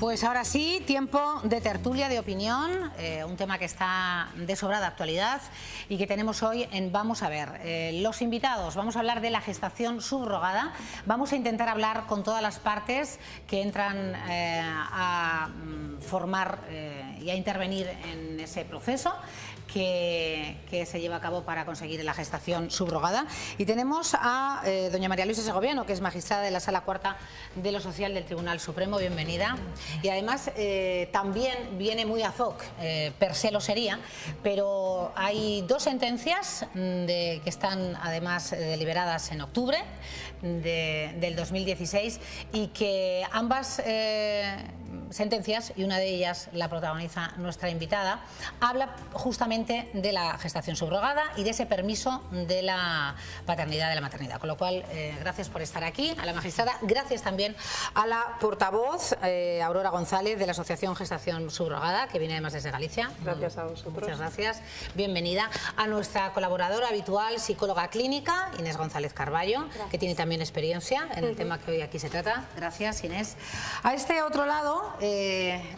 Pues ahora sí, tiempo de tertulia, de opinión, un tema que está de sobrada actualidad y que tenemos hoy en Vamos a ver. Los invitados, vamos a hablar de la gestación subrogada, vamos a intentar hablar con todas las partes que entran a formar y a intervenir en ese proceso que se lleva a cabo para conseguir la gestación subrogada. Y tenemos a doña María Luisa Segoviano, que es magistrada de la Sala Cuarta de lo Social del Tribunal Supremo. Bienvenida. Y además también viene muy ad hoc, per se lo sería, pero hay dos sentencias que están además deliberadas en octubre del 2016 y que ambas sentencias, y una de ellas la protagoniza nuestra invitada, habla justamente de la gestación subrogada y de ese permiso de la paternidad, de la maternidad. Con lo cual, gracias por estar aquí, a la magistrada, gracias también a la portavoz, Aurora González, de la Asociación Gestación Subrogada, que viene además desde Galicia. Gracias a vosotros. Muchas gracias, bienvenida. A nuestra colaboradora habitual, psicóloga clínica, Inés González Carballo, gracias, que tiene también experiencia en el tema que hoy aquí se trata. Gracias, Inés. A este otro lado,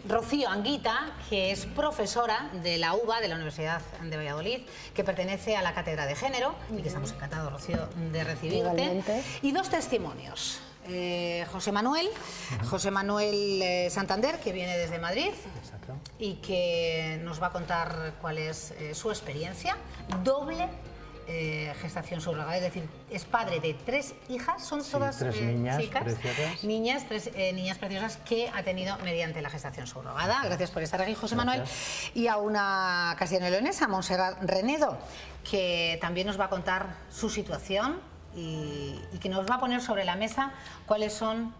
Rocío Anguita, que es profesora de la UBA, de la Universidad de Valladolid, que pertenece a la Cátedra de Género, y que estamos encantados, Rocío, de recibirte. Igualmente. Y dos testimonios. José Manuel Santander, que viene desde Madrid. Exacto. Y que nos va a contar cuál es su experiencia. Doble gestación subrogada, es decir, es padre de 3 hijas, son todas tres niñas chicas, preciosas. tres niñas preciosas que ha tenido mediante la gestación subrogada. Gracias por estar aquí, José Manuel. Y a una castellano-leonesa, Montserrat Renedo, que también nos va a contar su situación y que nos va a poner sobre la mesa cuáles son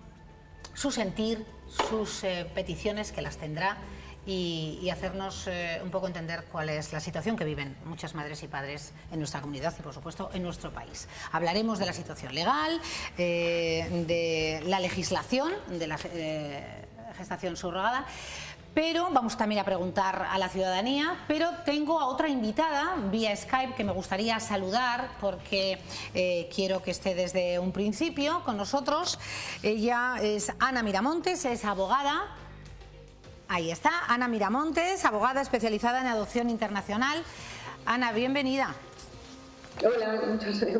su sentir, sus peticiones, que las tendrá, y hacernos un poco entender cuál es la situación que viven muchas madres y padres en nuestra comunidad y, por supuesto, en nuestro país. Hablaremos de la situación legal, de la legislación de la gestación subrogada, pero vamos también a preguntar a la ciudadanía. Pero tengo a otra invitada vía Skype que me gustaría saludar porque quiero que esté desde un principio con nosotros. Ella es Ana Miramontes, es abogada. Ahí está, Ana Miramontes, abogada especializada en adopción internacional. Ana, bienvenida. Hola,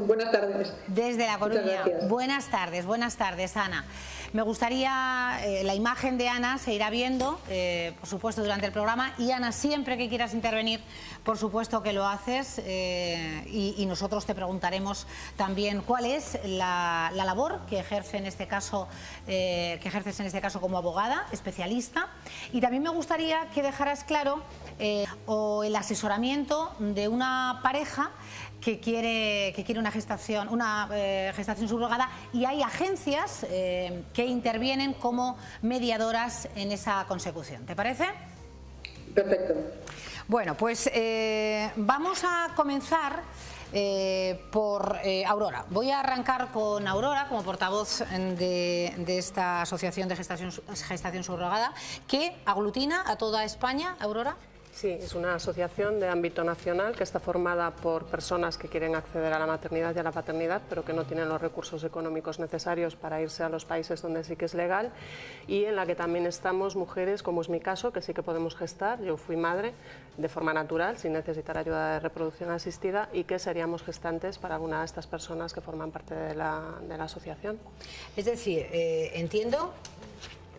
buenas tardes. Desde La Coruña. Buenas tardes, Ana. Me gustaría, la imagen de Ana se irá viendo, por supuesto, durante el programa. Y Ana, siempre que quieras intervenir, por supuesto que lo haces. Y nosotros te preguntaremos también cuál es la labor que ejerces en este caso como abogada especialista. Y también me gustaría que dejaras claro el asesoramiento de una pareja que quiere una gestación subrogada, y hay agencias que intervienen como mediadoras en esa consecución. ¿Te parece? Perfecto. Bueno, pues vamos a comenzar por Aurora. Voy a arrancar con Aurora como portavoz de esta asociación de gestación subrogada, que aglutina a toda España. Aurora. Sí, es una asociación de ámbito nacional que está formada por personas que quieren acceder a la maternidad y a la paternidad, pero que no tienen los recursos económicos necesarios para irse a los países donde sí que es legal, y en la que también estamos mujeres, como es mi caso, que sí que podemos gestar. Yo fui madre de forma natural, sin necesitar ayuda de reproducción asistida, y que seríamos gestantes para alguna de estas personas que forman parte de la asociación. Es decir, entiendo,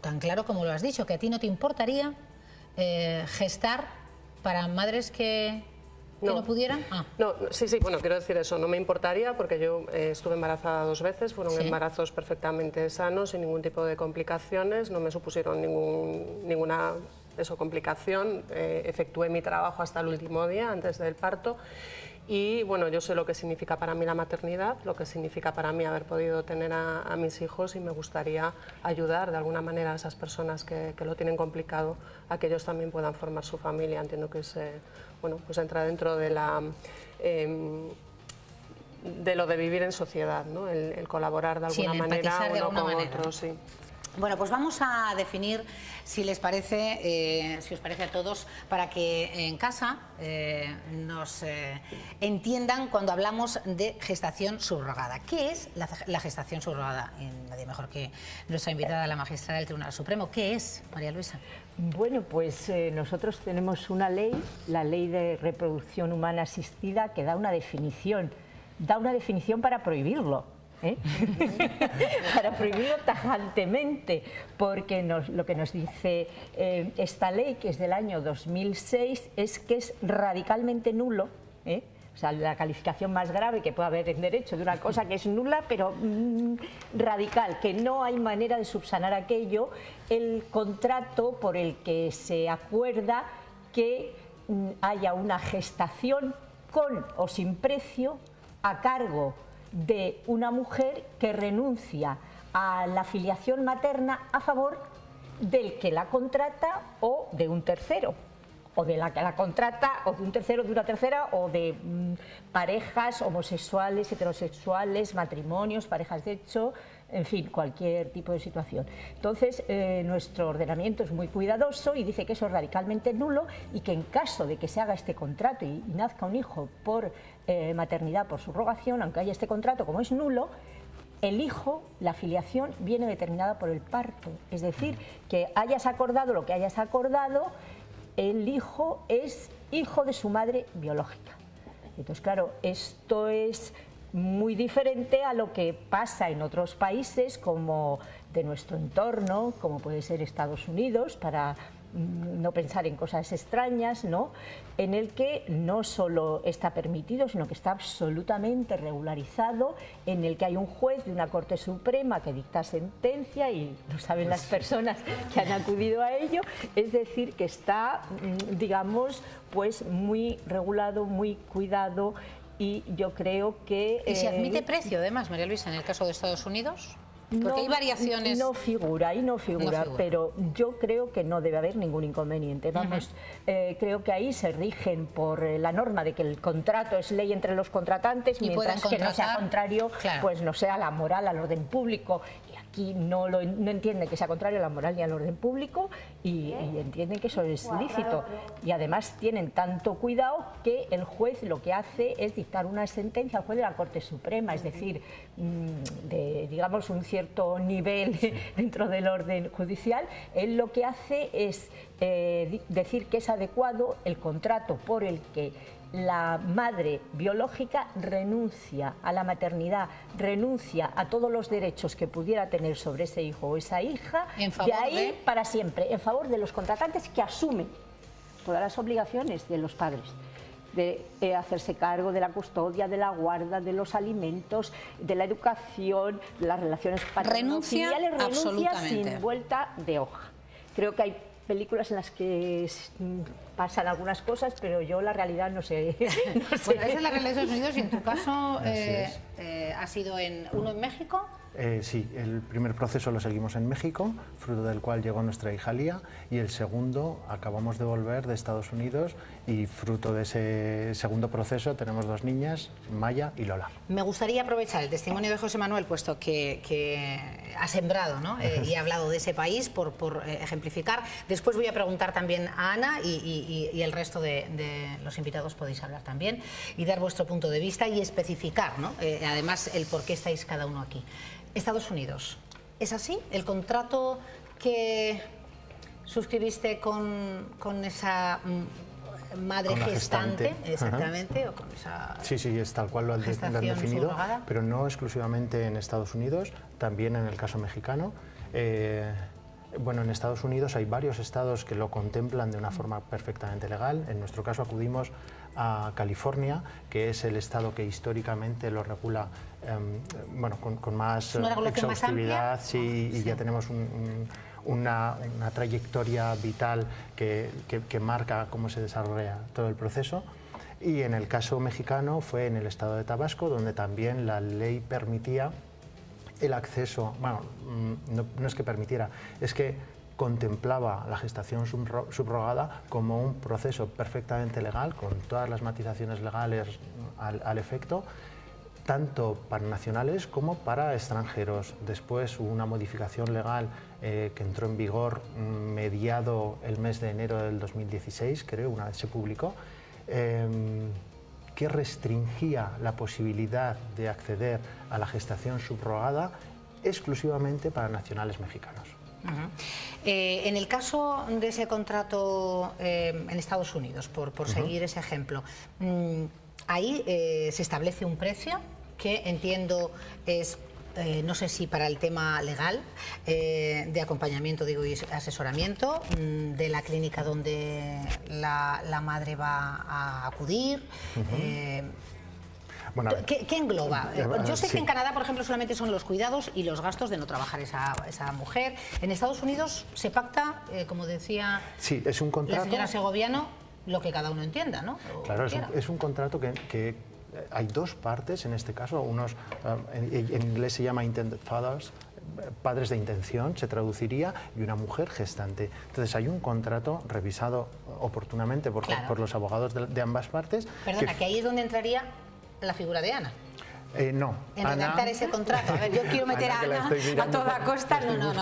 tan claro como lo has dicho, que a ti no te importaría gestar para madres que no pudieran. No, sí, bueno, quiero decir eso, no me importaría, porque yo estuve embarazada 2 veces, fueron embarazos perfectamente sanos, sin ningún tipo de complicaciones, no me supusieron ninguna complicación, efectué mi trabajo hasta el último día, antes del parto. Y bueno, yo sé lo que significa para mí la maternidad, lo que significa para mí haber podido tener a mis hijos, y me gustaría ayudar de alguna manera a esas personas que lo tienen complicado, a que ellos también puedan formar su familia. Entiendo que pues entra dentro de lo de vivir en sociedad, ¿no? El colaborar de alguna manera uno con otro. Sí. Bueno, pues vamos a definir, si les parece, si os parece a todos, para que en casa nos entiendan cuando hablamos de gestación subrogada. ¿Qué es la gestación subrogada? Y nadie mejor que nuestra invitada, la magistrada del Tribunal Supremo. ¿Qué es, María Luisa? Bueno, pues nosotros tenemos una ley, la Ley de Reproducción Humana Asistida, que da una definición para prohibirlo. Para prohibirlo tajantemente, porque lo que nos dice esta ley, que es del año 2006, es que es radicalmente nulo, o sea, la calificación más grave que puede haber en derecho de una cosa que es nula, pero radical, que no hay manera de subsanar aquello, el contrato por el que se acuerda que haya una gestación con o sin precio a cargo de una mujer que renuncia a la filiación materna a favor del que la contrata o de un tercero, o de la que la contrata o de un tercero, de una tercera, o de parejas homosexuales, heterosexuales, matrimonios, parejas de hecho, en fin, cualquier tipo de situación. Entonces, nuestro ordenamiento es muy cuidadoso y dice que eso es radicalmente nulo y que en caso de que se haga este contrato y nazca un hijo por maternidad, por subrogación, aunque haya este contrato, como es nulo, el hijo, la filiación, viene determinada por el parto. Es decir, que hayas acordado lo que hayas acordado, el hijo es hijo de su madre biológica. Entonces, claro, esto es muy diferente a lo que pasa en otros países como de nuestro entorno, como puede ser Estados Unidos, para no pensar en cosas extrañas, ¿no? En el que no solo está permitido, sino que está absolutamente regularizado, en el que hay un juez de una Corte Suprema que dicta sentencia y lo saben las personas que han acudido a ello, es decir, que está, digamos, pues muy regulado, muy cuidado. Y yo creo que... ¿Y se admite precio, además, María Luisa, en el caso de Estados Unidos? Porque hay variaciones... No figura, pero yo creo que no debe haber ningún inconveniente. Vamos, creo que ahí se rigen por la norma de que el contrato es ley entre los contratantes, mientras que no sea contrario, claro, pues no sea la moral, al orden público. Y aquí no entienden que sea contrario a la moral ni al orden público y entienden que eso es lícito. Y además tienen tanto cuidado que el juez lo que hace es dictar una sentencia al juez de la Corte Suprema, es decir, de, digamos, un cierto nivel dentro del orden judicial. Él lo que hace es decir que es adecuado el contrato por el que la madre biológica renuncia a la maternidad, renuncia a todos los derechos que pudiera tener sobre ese hijo o esa hija, de ahí para siempre, en favor de los contratantes que asumen todas las obligaciones de los padres, de hacerse cargo de la custodia, de la guarda, de los alimentos, de la educación, de las relaciones paterno-filiales, renuncia sin vuelta de hoja. Creo que hay películas en las que pasan algunas cosas, pero yo la realidad no sé. Bueno, esa es la realidad de Estados Unidos y en tu caso ha sido uno en México. Sí, el primer proceso lo seguimos en México, fruto del cual llegó nuestra hija Lía, y el segundo acabamos de volver de Estados Unidos y fruto de ese segundo proceso tenemos dos niñas, Maya y Lola. Me gustaría aprovechar el testimonio de José Manuel, puesto que ha sembrado, ¿no? Y ha hablado de ese país por ejemplificar. Después voy a preguntar también a Ana y el resto de los invitados podéis hablar también y dar vuestro punto de vista y especificar, ¿no? Además el por qué estáis cada uno aquí. Estados Unidos, ¿es así? ¿El contrato que suscribiste con esa madre gestante, exactamente, o con esa... Sí, es tal cual lo han definido, subrogada, pero no exclusivamente en Estados Unidos, también en el caso mexicano. Bueno, en Estados Unidos hay varios estados que lo contemplan de una forma perfectamente legal. En nuestro caso acudimos a California, que es el estado que históricamente lo regula bueno, con más exhaustividad, más sí, y ya tenemos una trayectoria vital que marca cómo se desarrolla todo el proceso. Y en el caso mexicano fue en el estado de Tabasco, donde también la ley permitía el acceso, bueno, no es que permitiera, es que contemplaba la gestación subrogada como un proceso perfectamente legal, con todas las matizaciones legales al efecto, tanto para nacionales como para extranjeros. Después hubo una modificación legal que entró en vigor mediado el mes de enero del 2016, creo, una vez se publicó, que restringía la posibilidad de acceder a la gestación subrogada exclusivamente para nacionales mexicanos. En el caso de ese contrato en Estados Unidos, por seguir ese ejemplo, ahí se establece un precio que entiendo es, no sé si para el tema legal, de acompañamiento, digo, y asesoramiento, de la clínica donde la madre va a acudir. Bueno, ¿Qué engloba? Yo sé que en Canadá, por ejemplo, solamente son los cuidados y los gastos de no trabajar esa mujer. En Estados Unidos se pacta, como decía es un contrato, la señora Segoviano, lo que cada uno entienda, ¿no? Claro, es un contrato que hay dos partes en este caso. Unos, en inglés se llama intended fathers, padres de intención, se traduciría, y una mujer gestante. Entonces hay un contrato revisado oportunamente por los abogados de ambas partes. Perdona, que ahí es donde entraría la figura de Ana. No. En redactar ese contrato. A ver, yo quiero meter a Ana a toda costa. No.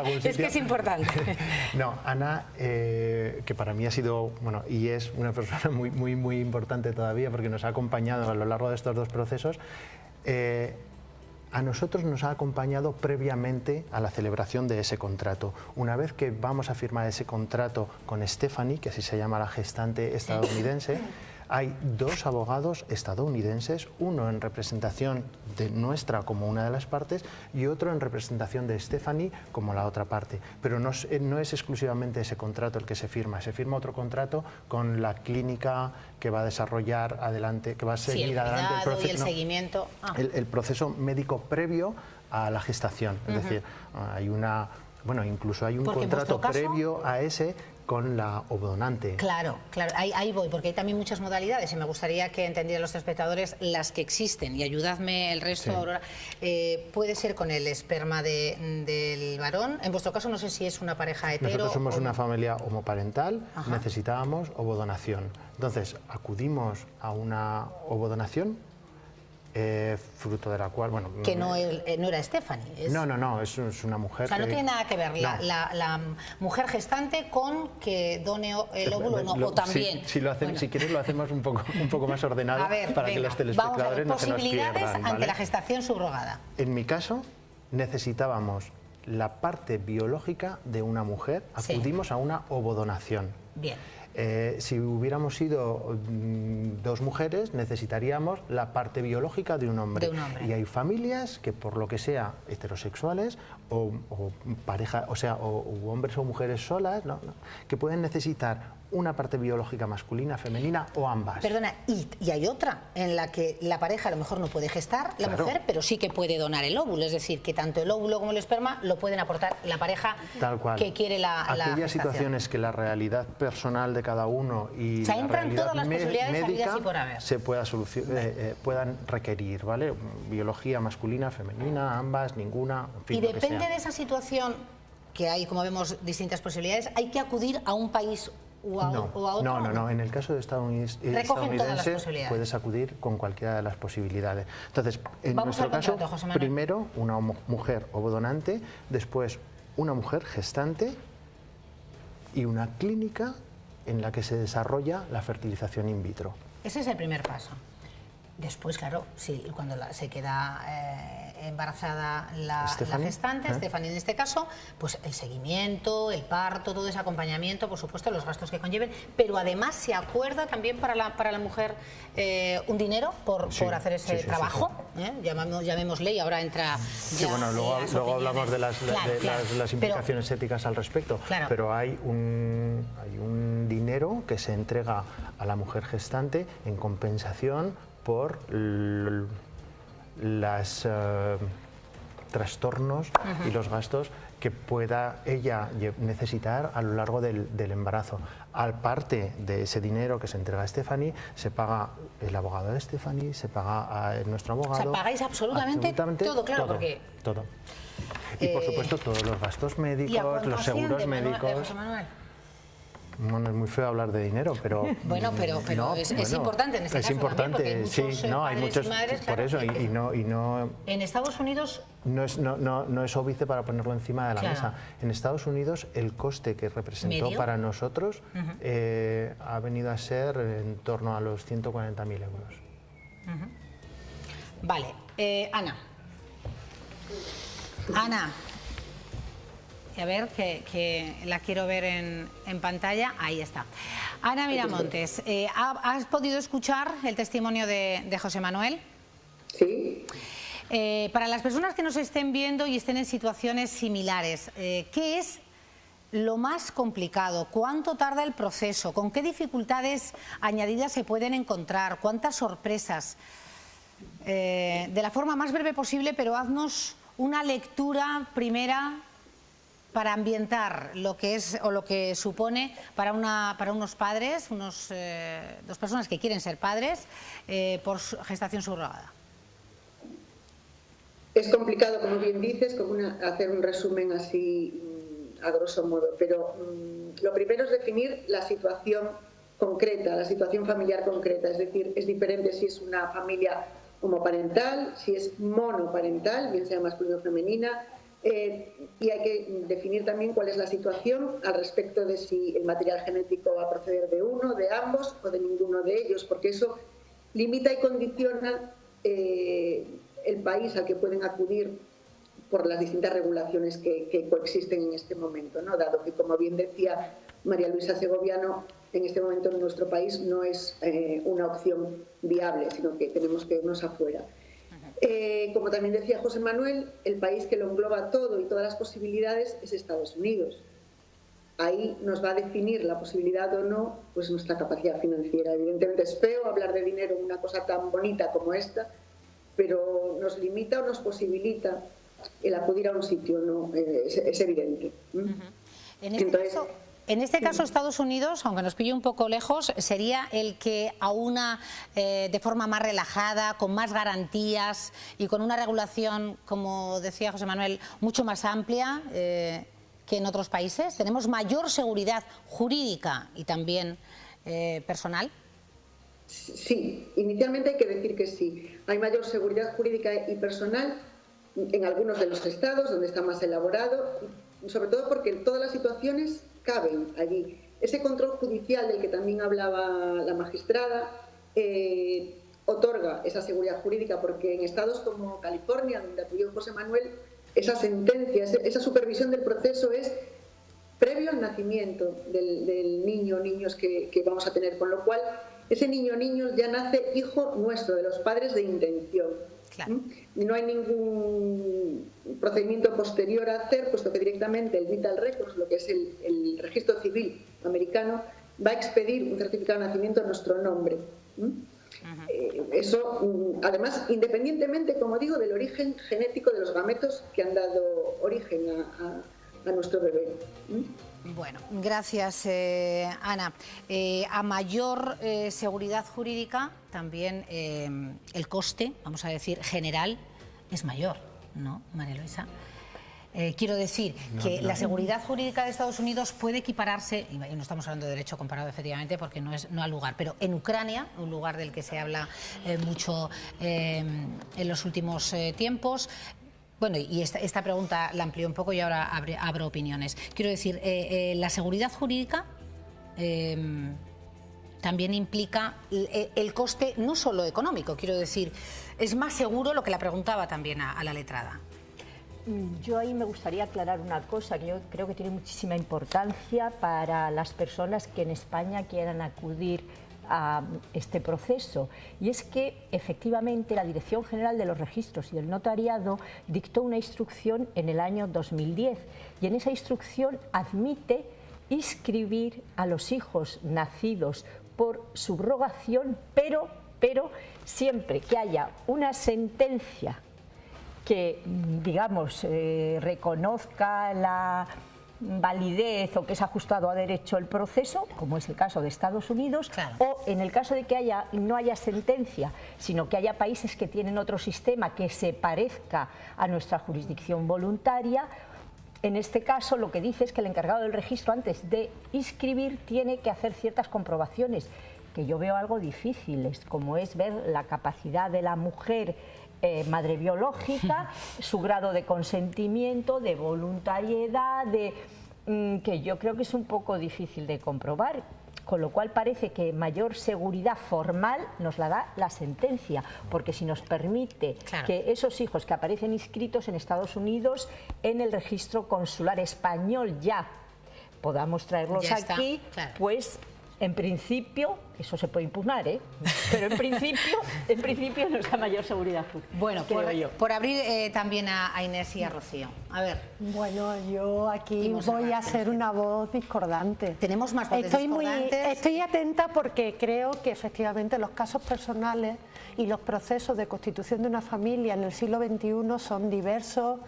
Es que es importante. No, Ana, que para mí ha sido, bueno, y es una persona muy importante todavía porque nos ha acompañado a lo largo de estos dos procesos. A nosotros nos ha acompañado previamente a la celebración de ese contrato. Una vez que vamos a firmar ese contrato con Stephanie, que así se llama la gestante estadounidense, hay dos abogados estadounidenses, uno en representación de nuestra como una de las partes y otro en representación de Stephanie como la otra parte. Pero no es exclusivamente ese contrato el que se firma otro contrato con la clínica que va a desarrollar adelante, que va a seguir adelante el proceso, y el seguimiento. El proceso médico previo a la gestación. Es decir, hay incluso hay un contrato previo a ese con la obodonante. Claro, ahí voy, porque hay también muchas modalidades y me gustaría que entendieran los espectadores las que existen, y ayudadme el resto, Aurora. Puede ser con el esperma del varón. En vuestro caso no sé si es una pareja hetero. Nosotros somos una familia homoparental, necesitábamos ovodonación. Entonces acudimos a una ovodonación, fruto de la cual, bueno... Que no era Stephanie. No, es una mujer. O sea, no tiene nada que ver la mujer gestante con que done el óvulo, o también. Si quieres lo hacemos un poco más ordenado, para que los telespectadores no se nos pierdan. Posibilidades ante la gestación subrogada. En mi caso, necesitábamos la parte biológica de una mujer, acudimos a una ovodonación. Bien. Si hubiéramos sido dos mujeres, necesitaríamos la parte biológica de un hombre. Y hay familias que, por lo que sea, heterosexuales o pareja, o sea, o hombres o mujeres solas, que pueden necesitar una parte biológica masculina, femenina o ambas. Perdona, y hay otra en la que la pareja a lo mejor no puede gestar, la mujer, pero sí que puede donar el óvulo. Es decir, que tanto el óvulo como el esperma lo pueden aportar la pareja que quiere la Aquellas situaciones que la realidad personal de cada uno y la realidad médica se puedan requerir, ¿vale? Biología masculina, femenina, ambas, ninguna, en fin, y depende de esa situación, que hay, como vemos, distintas posibilidades, hay que acudir a un país o a otro. No. En el caso de estadounidense puedes acudir con cualquiera de las posibilidades. Entonces, en nuestro caso, primero una mujer ovodonante, después una mujer gestante y una clínica en la que se desarrolla la fertilización in vitro. Ese es el primer paso. Después, claro, cuando se queda embarazada la gestante, Stephanie en este caso, pues el seguimiento, el parto, todo ese acompañamiento, por supuesto, los gastos que conlleven, pero además se acuerda también para la mujer un dinero por hacer ese trabajo. Llamémosle, y ahora entra... luego hablamos de las implicaciones éticas al respecto, pero hay un dinero que se entrega a la mujer gestante en compensación por los trastornos y los gastos que pueda ella necesitar a lo largo del embarazo. Aparte de ese dinero que se entrega a Stephanie, se paga el abogado de Stephanie, se paga a nuestro abogado. O sea, pagáis absolutamente todo, claro, porque... Todo. Y por supuesto todos los gastos médicos, los seguros médicos... Bueno, es muy feo hablar de dinero, pero... Bueno, pero no, es importante en este caso. Es importante, también, sí, no, hay muchos... Madres, por eso, y no... En Estados Unidos... No es óbice para ponerlo encima de la mesa. En Estados Unidos el coste que representó para nosotros ha venido a ser en torno a los 140.000 euros. Vale, Ana. Ana, a ver, que la quiero ver en pantalla. Ahí está. Ana Miramontes, ¿has podido escuchar el testimonio de José Manuel? Sí. Para las personas que nos estén viendo y estén en situaciones similares, ¿qué es lo más complicado? ¿Cuánto tarda el proceso? ¿Con qué dificultades añadidas se pueden encontrar? ¿Cuántas sorpresas? De la forma más breve posible, pero haznos una lectura primera para ambientar lo que es o lo que supone para unos padres, dos personas que quieren ser padres por gestación subrogada. Es complicado, como bien dices, hacer un resumen así a grosso modo, pero lo primero es definir la situación concreta, la situación familiar concreta, es decir, es diferente si es una familia homoparental, si es monoparental, bien sea masculina o femenina, y hay que definir también cuál es la situación al respecto de si el material genético va a proceder de uno, de ambos o de ninguno de ellos, porque eso limita y condiciona el país al que pueden acudir por las distintas regulaciones que coexisten en este momento, ¿no? Dado que, como bien decía María Luisa Segoviano, en este momento en nuestro país no es una opción viable, sino que tenemos que irnos afuera. Como también decía José Manuel, el país que lo engloba todo y todas las posibilidades es Estados Unidos. Ahí nos va a definir la posibilidad o no, pues nuestra capacidad financiera. Evidentemente es feo hablar de dinero en una cosa tan bonita como esta, pero nos limita o nos posibilita el acudir a un sitio, ¿no? Es evidente. En este caso, Estados Unidos, aunque nos pille un poco lejos, sería el que aúna de forma más relajada, con más garantías y con una regulación, como decía José Manuel, mucho más amplia que en otros países. ¿Tenemos mayor seguridad jurídica y también personal? Sí, inicialmente hay que decir que sí. Hay mayor seguridad jurídica y personal en algunos de los estados donde está más elaborado, sobre todo porque todas las situaciones caben allí. Ese control judicial del que también hablaba la magistrada otorga esa seguridad jurídica, porque en estados como California, donde acudió José Manuel, esa sentencia, esa supervisión del proceso es previo al nacimiento del niño o niños que vamos a tener, con lo cual ese niño o niño ya nace hijo nuestro, de los padres de intención. Claro. No hay ningún procedimiento posterior a hacer, puesto que directamente el Vital Records, lo que es el registro civil americano, va a expedir un certificado de nacimiento a nuestro nombre. Eso, además, independientemente, como digo, del origen genético de los gametos que han dado origen a nuestro bebé. Bueno, gracias, Ana. A mayor seguridad jurídica, también el coste, vamos a decir, general, es mayor, ¿no, María Luisa? Quiero decir que la seguridad jurídica de Estados Unidos puede equipararse, y no estamos hablando de derecho comparado efectivamente porque no al lugar, pero en Ucrania, un lugar del que se habla mucho en los últimos tiempos. Bueno, y esta pregunta la amplío un poco y ahora abro opiniones. Quiero decir, la seguridad jurídica también implica el coste no solo económico, quiero decir, es más seguro, lo que la preguntaba también a la letrada. Yo ahí me gustaría aclarar una cosa que yo creo que tiene muchísima importancia para las personas que en España quieran acudir a este proceso, y es que efectivamente la Dirección General de los Registros y del Notariado dictó una instrucción en el año 2010 y en esa instrucción admite inscribir a los hijos nacidos por subrogación, pero siempre que haya una sentencia que, digamos, reconozca la validez o que es ajustado a derecho el proceso, como es el caso de Estados Unidos, claro. O en el caso de que no haya sentencia, sino que haya países que tienen otro sistema que se parezca a nuestra jurisdicción voluntaria, En este caso lo que dice es que el encargado del registro, antes de inscribir, tiene que hacer ciertas comprobaciones, que yo veo algo difíciles, como es ver la capacidad de la mujer madre biológica, su grado de consentimiento, de voluntariedad, que yo creo que es un poco difícil de comprobar. Con lo cual parece que mayor seguridad formal nos la da la sentencia, porque si nos permite que esos hijos que aparecen inscritos en Estados Unidos en el registro consular español ya podamos traerlos aquí, pues en principio, eso se puede impugnar, pero en principio nos da mayor seguridad. Bueno, por abrir también a Inés y a Rocío. A ver. Bueno, yo aquí voy a ser una voz discordante. Tenemos más voces discordantes. Estoy atenta porque creo que efectivamente los casos personales y los procesos de constitución de una familia en el siglo XXI son diversos.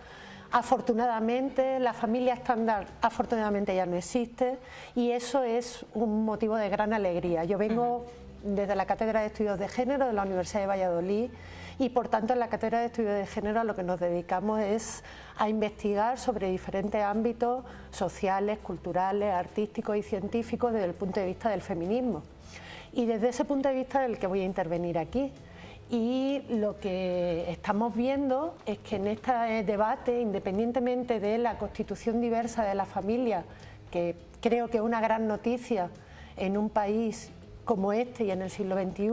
Afortunadamente, la familia estándar afortunadamente ya no existe y eso es un motivo de gran alegría. Yo vengo desde la Cátedra de Estudios de Género de la Universidad de Valladolid y por tanto en la Cátedra de Estudios de Género a lo que nos dedicamos es a investigar sobre diferentes ámbitos sociales, culturales, artísticos y científicos desde el punto de vista del feminismo. Y desde ese punto de vista es el que voy a intervenir aquí. Y lo que estamos viendo es que en este debate, independientemente de la constitución diversa de la familia, que creo que es una gran noticia en un país como este y en el siglo XXI,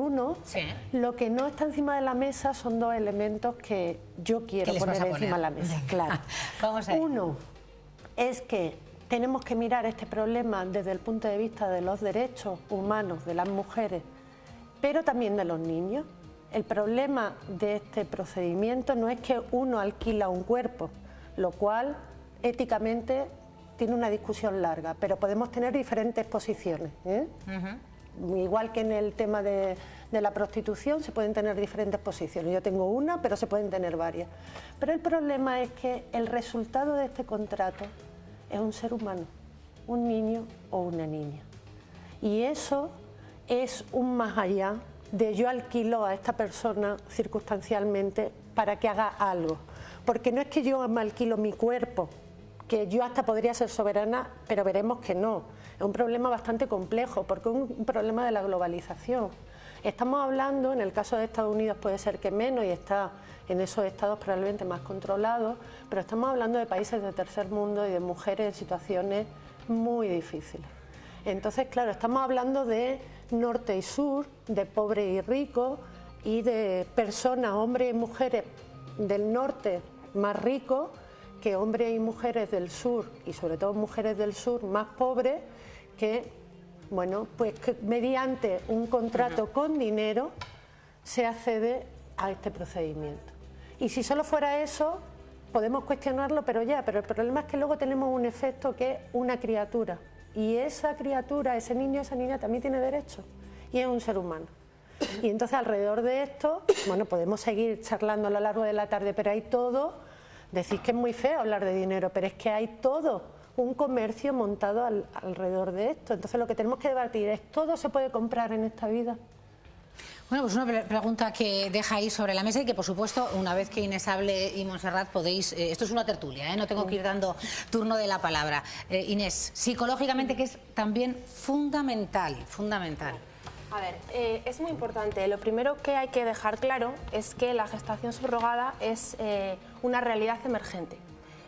lo que no está encima de la mesa son dos elementos que yo quiero poner encima de la mesa. Claro. Vamos a ver. Uno es que tenemos que mirar este problema desde el punto de vista de los derechos humanos de las mujeres, pero también de los niños. El problema de este procedimiento no es que uno alquila un cuerpo, lo cual éticamente tiene una discusión larga, pero podemos tener diferentes posiciones. Igual que en el tema de la prostitución se pueden tener diferentes posiciones. Yo tengo una, pero se pueden tener varias. Pero el problema es que el resultado de este contrato es un ser humano, un niño o una niña. Y eso es un más allá de yo alquilo a esta persona circunstancialmente para que haga algo. Porque no es que yo me alquilo mi cuerpo, que yo hasta podría ser soberana, pero veremos que no. Es un problema bastante complejo, porque es un problema de la globalización. Estamos hablando, en el caso de Estados Unidos puede ser que menos y está en esos estados probablemente más controlados, pero estamos hablando de países de tercer mundo y de mujeres en situaciones muy difíciles. Entonces, claro, estamos hablando de norte y sur, de pobre y rico y de personas, hombres y mujeres del norte más ricos que hombres y mujeres del sur y sobre todo mujeres del sur más pobres que, bueno, pues que mediante un contrato con dinero se accede a este procedimiento. Y si solo fuera eso, podemos cuestionarlo, pero el problema es que luego tenemos un efecto que es una criatura. Y esa criatura, ese niño, esa niña también tiene derechos y es un ser humano. Y entonces alrededor de esto, bueno, podemos seguir charlando a lo largo de la tarde, pero hay todo, decís que es muy feo hablar de dinero, pero es que hay todo un comercio montado alrededor de esto. Entonces lo que tenemos que debatir es, ¿todo se puede comprar en esta vida? Bueno, pues una pregunta que deja ahí sobre la mesa y que, por supuesto, una vez que Inés hable y Montserrat podéis... esto es una tertulia, no tengo que ir dando turno de la palabra. Inés, psicológicamente, que es también fundamental. A ver, es muy importante. Lo primero que hay que dejar claro es que la gestación subrogada es una realidad emergente.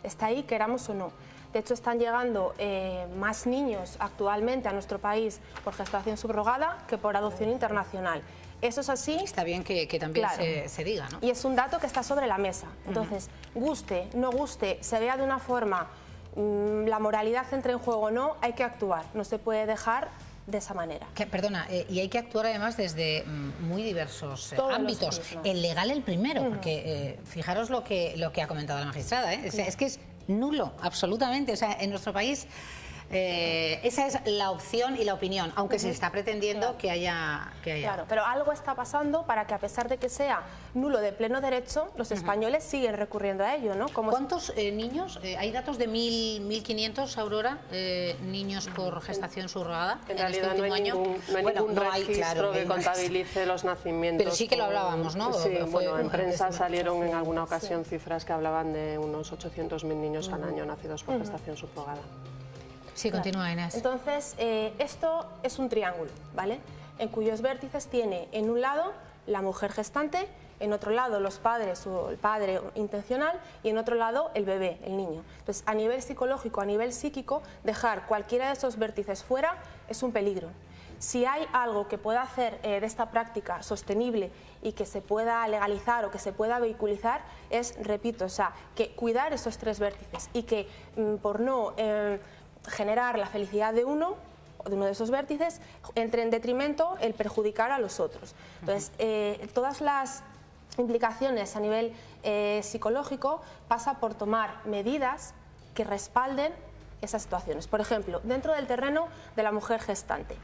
Está ahí, queramos o no. De hecho, están llegando más niños actualmente a nuestro país por gestación subrogada que por adopción internacional. Eso es así. Está bien que también se diga, ¿no? Y es un dato que está sobre la mesa. Entonces, guste, no guste, se vea de una forma, la moralidad entre en juego o no, hay que actuar. No se puede dejar de esa manera. Perdona, y hay que actuar además desde muy diversos ámbitos. El legal el primero, porque fijaros lo que ha comentado la magistrada, es que es nulo, absolutamente. O sea, en nuestro país Esa es la opción y la opinión, aunque se está pretendiendo que haya... Claro, pero algo está pasando para que, a pesar de que sea nulo de pleno derecho, los españoles siguen recurriendo a ello, ¿no? ¿Cuántos niños? ¿Hay datos de 1.500, Aurora, niños por gestación subrogada en realidad este último año? No hay ningún registro que contabilice los nacimientos. Pero sí que lo hablábamos, ¿no? Sí, bueno, en prensa salieron en alguna ocasión cifras que hablaban de unos 800.000 niños al año nacidos por gestación subrogada. Sí, continúa, Inés. Entonces, esto es un triángulo, ¿vale? En cuyos vértices tiene en un lado la mujer gestante, en otro lado los padres o el padre intencional y en otro lado el bebé, el niño. Entonces, a nivel psicológico, a nivel psíquico, dejar cualquiera de esos vértices fuera es un peligro. Si hay algo que pueda hacer de esta práctica sostenible y que se pueda legalizar o que se pueda vehiculizar es, repito, o sea, que cuidar esos tres vértices y que por no generar la felicidad de uno de esos vértices, entre en detrimento el perjudicar a los otros. Entonces, todas las implicaciones a nivel psicológico pasa por tomar medidas que respalden esas situaciones. Por ejemplo, dentro del terreno de la mujer gestante,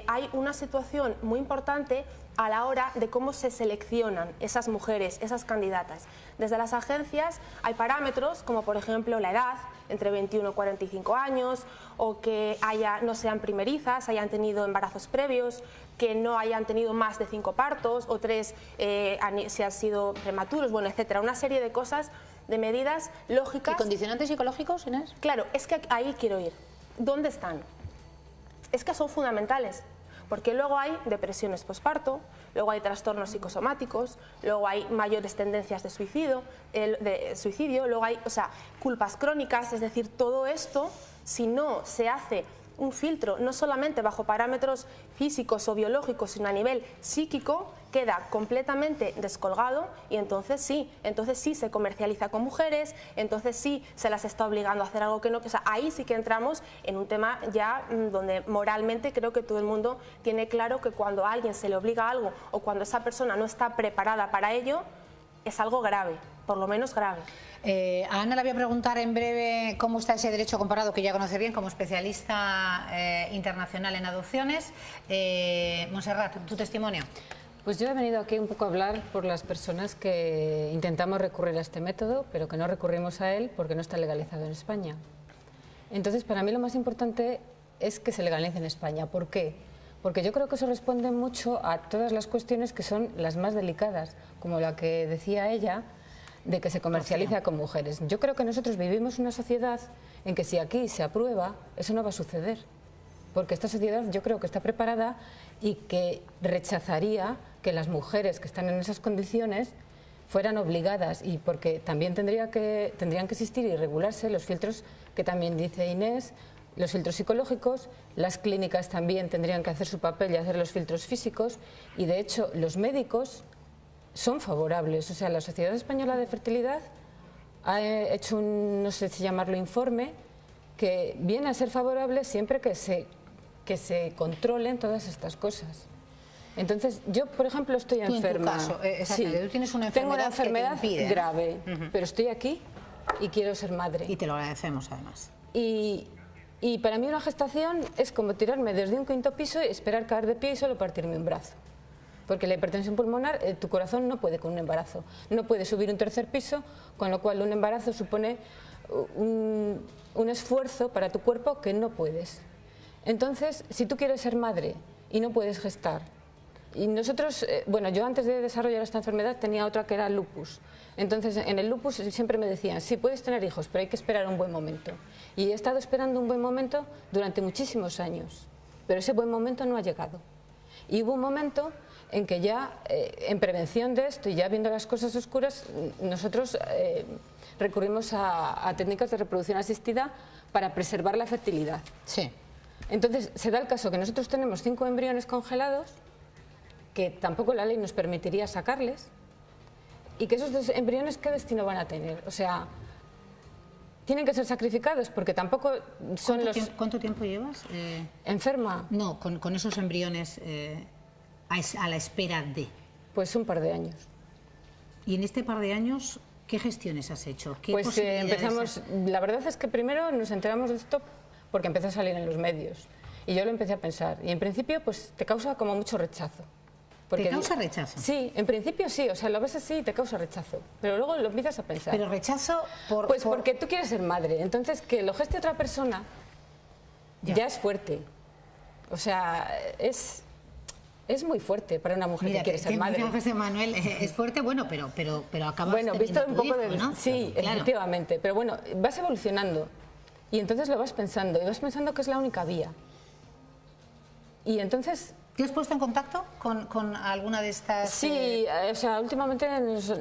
hay una situación muy importante a la hora de cómo se seleccionan esas mujeres, esas candidatas. Desde las agencias hay parámetros como, por ejemplo, la edad, entre 21 y 45 años, o que no sean primerizas, hayan tenido embarazos previos, que no hayan tenido más de 5 partos, o 3 si han sido prematuros, bueno, etcétera. Una serie de cosas, de medidas lógicas. ¿Y condicionantes psicológicos, Inés? Claro, es que ahí quiero ir. ¿Dónde están? Es que son fundamentales, porque luego hay depresiones posparto, luego hay trastornos psicosomáticos, luego hay mayores tendencias de suicidio, luego hay, culpas crónicas, es decir, todo esto, si no se hace un filtro, no solamente bajo parámetros físicos o biológicos, sino a nivel psíquico, queda completamente descolgado y entonces sí se comercializa con mujeres, entonces sí se las está obligando a hacer algo que no, ahí sí que entramos en un tema ya donde moralmente creo que todo el mundo tiene claro que cuando a alguien se le obliga a algo o cuando esa persona no está preparada para ello, es algo grave, por lo menos grave. A Ana le voy a preguntar en breve cómo está ese derecho comparado, que ya conoce bien como especialista internacional en adopciones. Montserrat, tu testimonio. Pues yo he venido aquí un poco a hablar por las personas que intentamos recurrir a este método, pero que no recurrimos a él porque no está legalizado en España. Entonces, para mí lo más importante es que se legalice en España. ¿Por qué? Porque yo creo que eso responde mucho a todas las cuestiones que son las más delicadas, como la que decía ella, de que se comercializa con mujeres. Yo creo que nosotros vivimos una sociedad en que si aquí se aprueba, eso no va a suceder. Porque esta sociedad yo creo que está preparada y que rechazaría que las mujeres que están en esas condiciones fueran obligadas, y porque también tendrían que existir y regularse los filtros que también dice Inés, los filtros psicológicos, las clínicas también tendrían que hacer su papel y hacer los filtros físicos, y de hecho los médicos son favorables. O sea, la Sociedad Española de Fertilidad ha hecho un, no sé si llamarlo informe, que viene a ser favorable siempre que se controlen todas estas cosas. Entonces, yo, por ejemplo, estoy enferma. En tu caso, sí, tú tienes una tengo una enfermedad que te impide, grave, pero estoy aquí y quiero ser madre. Y te lo agradecemos, además. Y para mí una gestación es como tirarme desde un 5.º piso y esperar caer de pie y solo partirme un brazo. Porque la hipertensión pulmonar, tu corazón no puede con un embarazo. No puede subir un 3.er piso, con lo cual un embarazo supone un esfuerzo para tu cuerpo que no puedes. Entonces, si tú quieres ser madre y no puedes gestar, y nosotros, bueno, yo antes de desarrollar esta enfermedad tenía otra que era lupus. Entonces, en el lupus siempre me decían, sí, puedes tener hijos, pero hay que esperar un buen momento. Y he estado esperando un buen momento durante muchísimos años, pero ese buen momento no ha llegado. Y hubo un momento en que ya, en prevención de esto y ya viendo las cosas oscuras, nosotros recurrimos a técnicas de reproducción asistida para preservar la fertilidad. Sí. Entonces, se da el caso que nosotros tenemos 5 embriones congelados, que tampoco la ley nos permitiría sacarles, y que esos 2 embriones, ¿qué destino van a tener? O sea, tienen que ser sacrificados porque tampoco son ¿Cuánto tiempo llevas? ¿Enferma? No, con esos embriones a la espera de... Pues un par de años. Y en este par de años, ¿qué gestiones has hecho? ¿Qué pues empezamos, la verdad es que primero nos enteramos de esto porque empezó a salir en los medios. Y yo lo empecé a pensar. Y en principio, pues te causa como mucho rechazo. ¿Te causa rechazo? Sí, en principio sí, o sea, lo ves así y te causa rechazo, pero luego lo empiezas a pensar. ¿Pero rechazo por...? Pues porque tú quieres ser madre, entonces que lo geste otra persona ya es fuerte. O sea, es muy fuerte para una mujer que quiere ser madre. Mira, José Manuel, es fuerte, bueno, pero acabas bueno, visto un poco de... ¿no? Sí, claro. Efectivamente, pero bueno, vas evolucionando y entonces lo vas pensando, y vas pensando que es la única vía. Y entonces... ¿Te has puesto en contacto con alguna de estas...? Sí, o sea, últimamente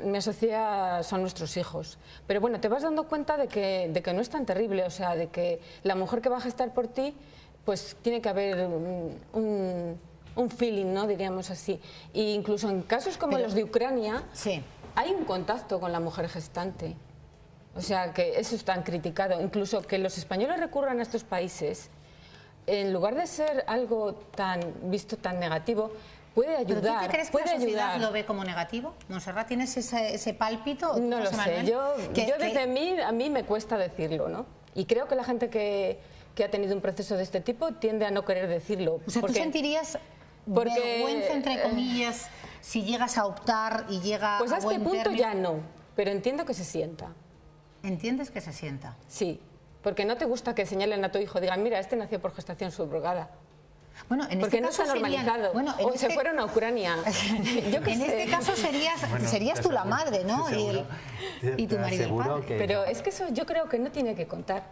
mi asociación son nuestros hijos. Pero bueno, te vas dando cuenta de que no es tan terrible, o sea, de que la mujer que va a gestar por ti, pues tiene que haber un feeling, ¿no? Diríamos así. E incluso en casos como los de Ucrania, sí, hay un contacto con la mujer gestante. O sea, que eso es tan criticado. Incluso que los españoles recurran a estos países... En lugar de ser algo visto tan negativo, puede ayudar. ¿Pero tú te crees que la sociedad lo ve como negativo? ¿Montserrat, tienes ese pálpito? No lo sé. A mí me cuesta decirlo, ¿no? Y creo que la gente que ha tenido un proceso de este tipo tiende a no querer decirlo. O sea, ¿tú sentirías vergüenza, entre comillas, si llegas a optar y llega pues a buen este punto término? Ya no, pero entiendo que se sienta. ¿Entiendes que se sienta? Sí. Porque no te gusta que señalen a tu hijo, digan, mira, este nació por gestación subrogada. Bueno, en porque este no caso está normalizado. O se fueron a Ucrania. En este caso serías tú la madre, ¿no? Y tu marido el padre. Pero es que eso yo creo que no tiene que contar.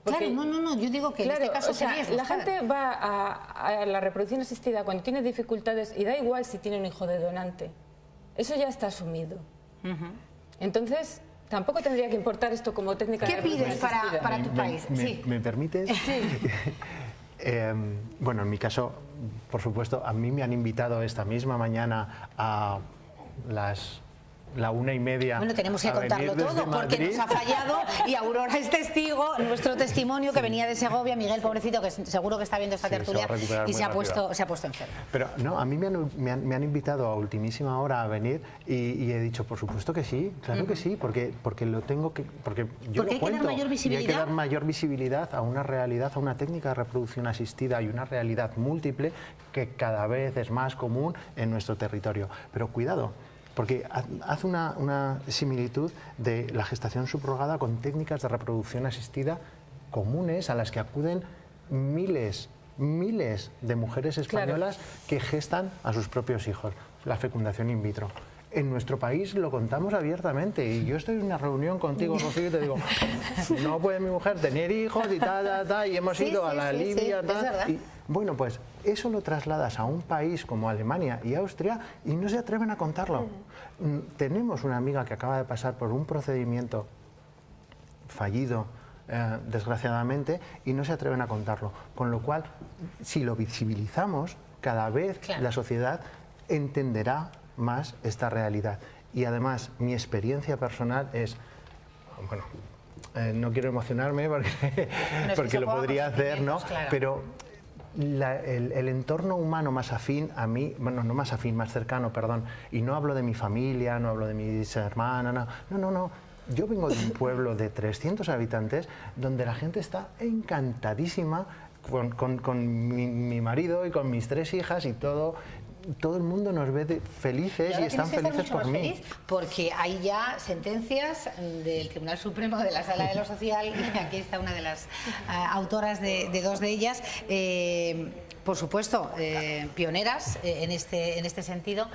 Porque, claro, no, yo digo que en este caso serías la gente va a la reproducción asistida cuando tiene dificultades y da igual si tiene un hijo de donante. Eso ya está asumido. Entonces... Tampoco tendría que importar esto como técnica de reproducción asistida. ¿Qué pides para tu país? ¿Me permites? Sí. Bueno, en mi caso, por supuesto, a mí me han invitado esta misma mañana a la 1:30. Bueno, tenemos que contarlo todo porque nos ha fallado y Aurora es testigo, nuestro testimonio que venía de Segovia, Miguel, pobrecito, que seguro que está viendo esta tertulia y se ha puesto enfermo. Pero no, a mí me han invitado a ultimísima hora a venir y he dicho, por supuesto que sí, claro que sí, porque lo tengo que... Porque yo lo cuento. Y hay que dar mayor visibilidad a una realidad, a una técnica de reproducción asistida y una realidad múltiple que cada vez es más común en nuestro territorio. Pero cuidado, porque hace una similitud de la gestación subrogada con técnicas de reproducción asistida comunes a las que acuden miles de mujeres españolas que gestan a sus propios hijos, la fecundación in vitro. En nuestro país lo contamos abiertamente y yo estoy en una reunión contigo, Rocío, y te digo, no puede mi mujer tener hijos y y hemos ido a la Libia, y bueno, pues eso lo trasladas a un país como Alemania y Austria y no se atreven a contarlo. Tenemos una amiga que acaba de pasar por un procedimiento fallido, desgraciadamente, y no se atreven a contarlo. Con lo cual, si lo visibilizamos, cada vez la sociedad entenderá más esta realidad. Y además, mi experiencia personal es, bueno, no quiero emocionarme porque lo podría hacer, ¿no? Claro. Pero el entorno humano más afín a mí, bueno, no más afín, más cercano, perdón, y no hablo de mi familia, no hablo de mis hermanas, no. Yo vengo de un pueblo de 300 habitantes donde la gente está encantadísima con mi marido y con mis 3 hijas y todo el mundo nos ve felices y están felices por mí. Feliz porque hay ya sentencias del Tribunal Supremo de la Sala de lo Social, y aquí está una de las autoras de 2 de ellas, por supuesto, pioneras en este sentido,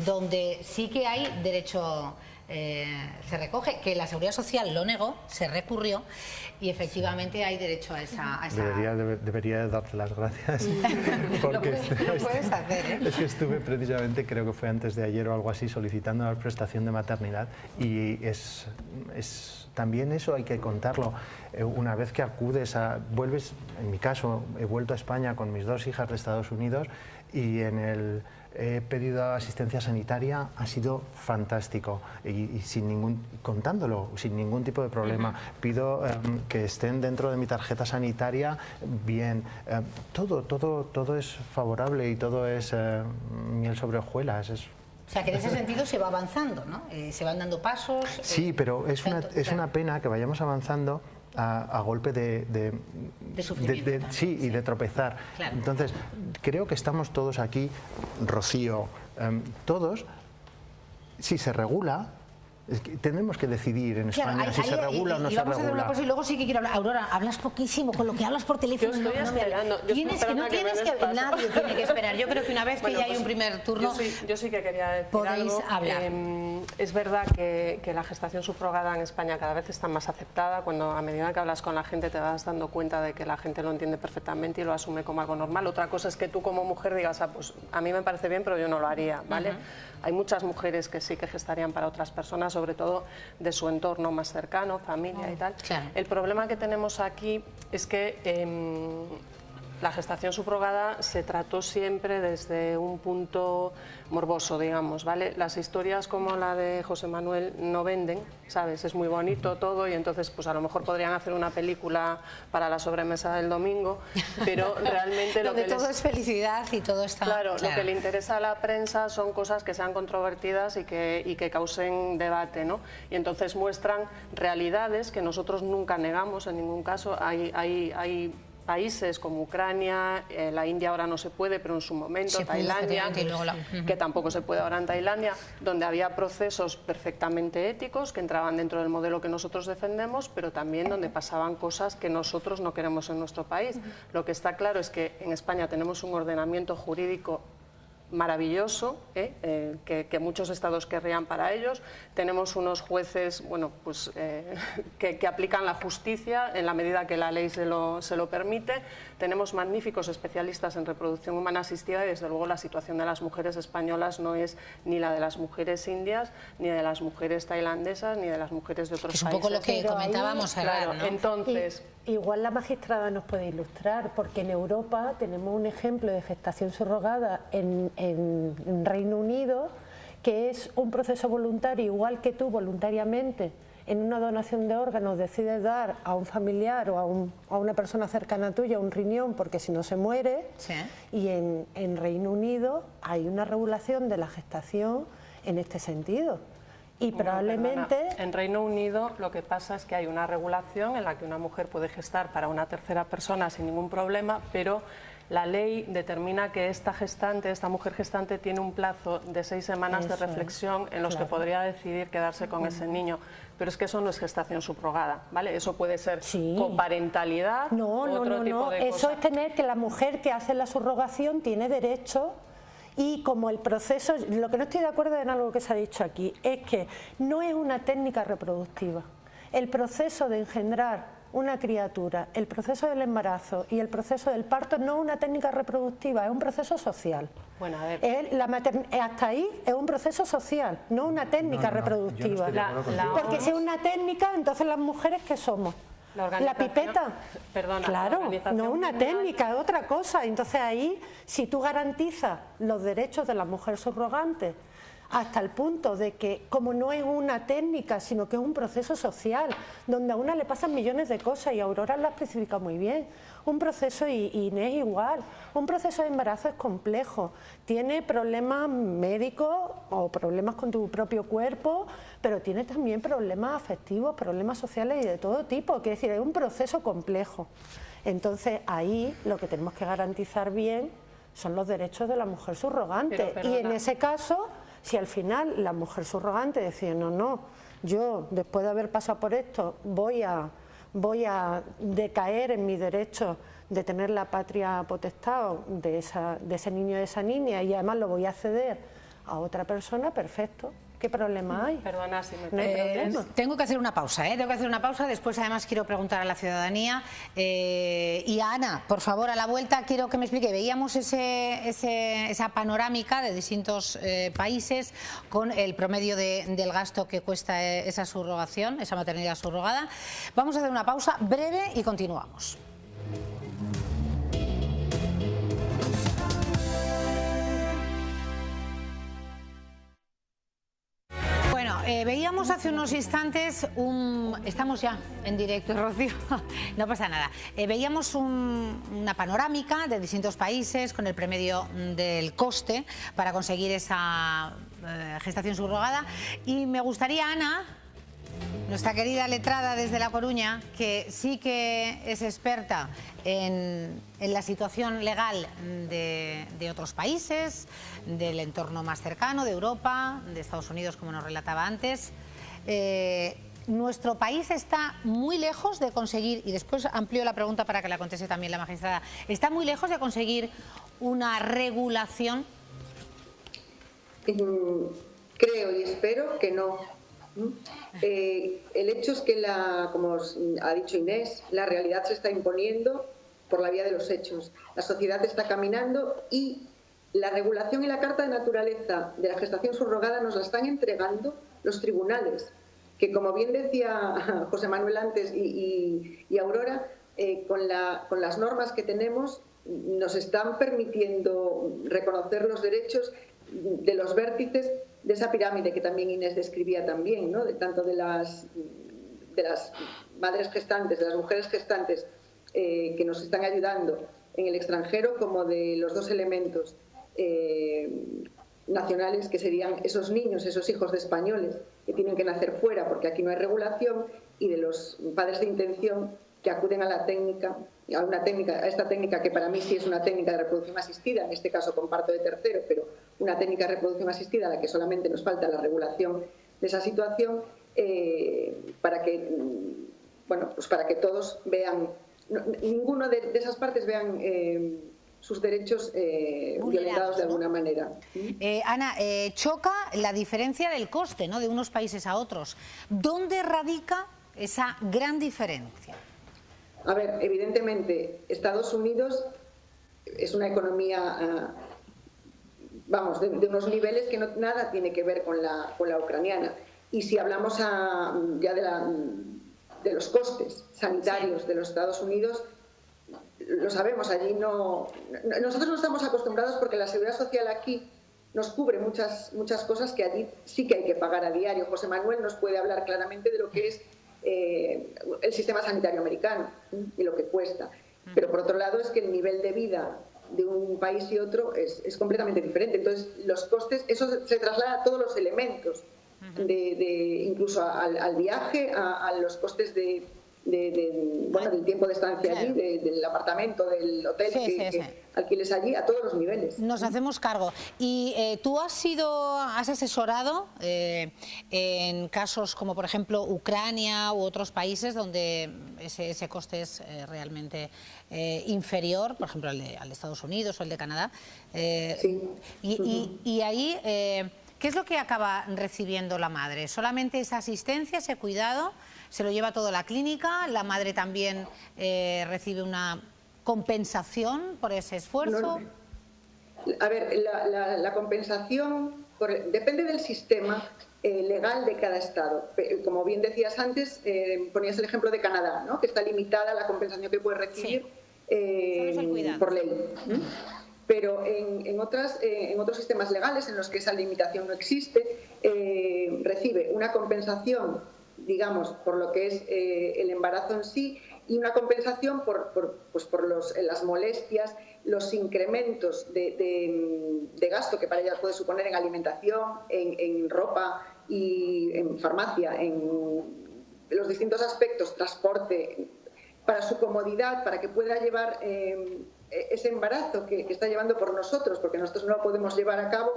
donde sí que hay derecho... se recoge, que la Seguridad Social lo negó, se recurrió y efectivamente hay derecho a esa... Debería darte las gracias porque lo puedes hacer, ¿eh? Es que estuve precisamente, creo que fue antes de ayer o algo así, solicitando la prestación de maternidad y también eso hay que contarlo. Una vez que vuelves, en mi caso, he vuelto a España con mis 2 hijas de Estados Unidos y he pedido asistencia sanitaria, ha sido fantástico y contándolo, sin ningún tipo de problema. Pido que estén dentro de mi tarjeta sanitaria bien. Todo es favorable y todo es miel sobre hojuelas. O sea, que en ese sentido se va avanzando, ¿no? Se van dando pasos. Sí, pero es una pena que vayamos avanzando a golpe de sufrimiento. Sí, y de tropezar. Claro. Entonces, creo que estamos todos aquí, Rocío, todos, si se regula, tenemos que decidir en España si se regula o no se regula. Vamos a hacer una cosa y luego sí que quiero hablar. Aurora, hablas poquísimo, con lo que hablas por teléfono. Yo estoy esperando. Nadie tiene que esperar. Yo creo que una vez que ya hay un primer turno, yo sí que quería decir podéis algo. hablar. Es verdad que la gestación subrogada en España cada vez está más aceptada. Cuando a medida que hablas con la gente te vas dando cuenta de que la gente lo entiende perfectamente y lo asume como algo normal. Otra cosa es que tú como mujer digas, pues a mí me parece bien, pero yo no lo haría, ¿vale? Hay muchas mujeres que sí que gestarían para otras personas, sobre todo de su entorno más cercano, familia y tal. Claro. El problema que tenemos aquí es que la gestación subrogada se trató siempre desde un punto morboso, digamos, ¿vale? Las historias como la de José Manuel no venden, ¿sabes? Es muy bonito todo y entonces pues a lo mejor podrían hacer una película para la sobremesa del domingo, pero realmente donde todo es felicidad y todo está... Claro, lo que le interesa a la prensa son cosas que sean controvertidas y que causen debate, ¿no? Y entonces muestran realidades que nosotros nunca negamos en ningún caso. Hay países como Ucrania, la India ahora no se puede, pero en su momento, Tailandia, que tampoco se puede ahora en Tailandia, donde había procesos perfectamente éticos que entraban dentro del modelo que nosotros defendemos, pero también donde pasaban cosas que nosotros no queremos en nuestro país. Lo que está claro es que en España tenemos un ordenamiento jurídico maravilloso, que muchos estados querrían para ellos. Tenemos unos jueces, bueno, pues, que aplican la justicia en la medida que la ley se lo permite. Tenemos magníficos especialistas en reproducción humana asistida y desde luego la situación de las mujeres españolas no es ni la de las mujeres indias, ni de las mujeres tailandesas, ni de las mujeres de otros países. Es un poco lo que comentábamos ahora, ¿no? Entonces... Igual la magistrada nos puede ilustrar, porque en Europa tenemos un ejemplo de gestación subrogada en Reino Unido, que es un proceso voluntario, igual que tú voluntariamente en una donación de órganos decides dar a un familiar o a una persona cercana tuya un riñón porque si no se muere, sí. Y en Reino Unido hay una regulación de la gestación en este sentido. Y probablemente... Perdona. En Reino Unido lo que pasa es que hay una regulación en la que una mujer puede gestar para una tercera persona sin ningún problema, pero la ley determina que esta mujer gestante tiene un plazo de 6 semanas de reflexión en los que podría decidir quedarse con ese niño. Pero es que eso no es gestación subrogada, ¿vale? Eso puede ser coparentalidad, otro tipo de eso cosas. Es tener que la mujer que hace la subrogación tiene derecho. Y como el proceso, lo que no estoy de acuerdo en algo que se ha dicho aquí, es que no es una técnica reproductiva. El proceso de engendrar una criatura, el proceso del embarazo y el proceso del parto no es una técnica reproductiva, es un proceso social. Bueno, a ver. Hasta ahí es un proceso social, no una técnica reproductiva. Porque si es una técnica, entonces las mujeres, ¿qué somos? La pipeta, perdona, claro, no es una técnica, es otra cosa. Entonces ahí, si tú garantizas los derechos de la mujer subrogante hasta el punto de que, como no es una técnica, sino que es un proceso social, donde a una le pasan millones de cosas, y Aurora la especifica muy bien, un proceso, y Inés igual, un proceso de embarazo es complejo, tiene problemas médicos o problemas con tu propio cuerpo, pero tiene también problemas afectivos, problemas sociales y de todo tipo, quiere decir, es un proceso complejo. Entonces ahí lo que tenemos que garantizar bien son los derechos de la mujer subrogante, y en ese caso, si al final la mujer subrogante decide no, yo después de haber pasado por esto voy a decaer en mi derecho de tener la patria potestad de ese niño o de esa niña, y además lo voy a ceder a otra persona, perfecto. ¿Qué problema hay? Perdona, si me no hay problema. Tengo que hacer una pausa, tengo que hacer una pausa. Después, además, quiero preguntar a la ciudadanía y a Ana, por favor, a la vuelta quiero que me explique. Veíamos esa panorámica de distintos países con el promedio del gasto que cuesta esa subrogación, esa maternidad subrogada. Vamos a hacer una pausa breve y continuamos. Veíamos hace unos instantes estamos ya en directo, Rocío, no pasa nada. Veíamos una panorámica de distintos países con el promedio del coste para conseguir esa gestación subrogada, y me gustaría, Ana, Nuestra querida letrada desde La Coruña, que sí que es experta en la situación legal de otros países, del entorno más cercano, de Europa, de Estados Unidos, como nos relataba antes. Nuestro país está muy lejos de conseguir, y después amplío la pregunta para que la conteste también la magistrada, ¿está muy lejos de conseguir una regulación? Creo y espero que no. El hecho es que, como ha dicho Inés, la realidad se está imponiendo por la vía de los hechos. La sociedad está caminando y la regulación y la carta de naturaleza de la gestación subrogada nos la están entregando los tribunales, que, como bien decía José Manuel antes y Aurora, con las normas que tenemos nos están permitiendo reconocer los derechos de los vértices de esa pirámide que también Inés describía también, ¿no? Tanto de las madres gestantes, de las mujeres gestantes que nos están ayudando en el extranjero, como de los dos elementos nacionales, que serían esos niños, esos hijos de españoles que tienen que nacer fuera porque aquí no hay regulación, y de los padres de intención que acuden a la técnica, a esta técnica que para mí sí es una técnica de reproducción asistida, en este caso con parto de tercero, pero una técnica de reproducción asistida a la que solamente nos falta la regulación de esa situación, para que, bueno, pues para que todos vean, ninguno de esas partes vean sus derechos violentados de alguna manera. Ana, choca la diferencia del coste, ¿no?, de unos países a otros. ¿Dónde radica esa gran diferencia? A ver, evidentemente, Estados Unidos es una economía, vamos, de unos niveles que nada tiene que ver con la ucraniana. Y si hablamos ya de los costes sanitarios de los Estados Unidos, lo sabemos, allí nosotros no estamos acostumbrados, porque la seguridad social aquí nos cubre muchas cosas que allí sí que hay que pagar a diario. José Manuel nos puede hablar claramente de lo que es el sistema sanitario americano y lo que cuesta. Pero por otro lado es que el nivel de vida de un país y otro es completamente diferente. Entonces los costes, eso se traslada a todos los elementos, incluso al viaje, a los costes del tiempo de estancia allí, del apartamento, del hotel que alquiles allí, a todos los niveles. Nos hacemos cargo. Y tú has asesorado en casos como, por ejemplo, Ucrania u otros países donde ese coste es realmente inferior, por ejemplo, al de Estados Unidos o el de Canadá. Y ahí, ¿qué es lo que acaba recibiendo la madre? ¿Solamente esa asistencia, ese cuidado? ¿Se lo lleva todo la clínica? ¿La madre también recibe una compensación por ese esfuerzo? A ver, la compensación depende del sistema legal de cada estado. Como bien decías antes, ponías el ejemplo de Canadá, ¿no?, que está limitada la compensación que puede recibir por ley. Pero en otros sistemas legales en los que esa limitación no existe, recibe una compensación, digamos, por lo que es el embarazo en sí, y una compensación por las molestias, los incrementos de gasto que para ella puede suponer en alimentación, en ropa y en farmacia, en los distintos aspectos, transporte, para su comodidad, para que pueda llevar ese embarazo que está llevando por nosotros, porque nosotros no lo podemos llevar a cabo,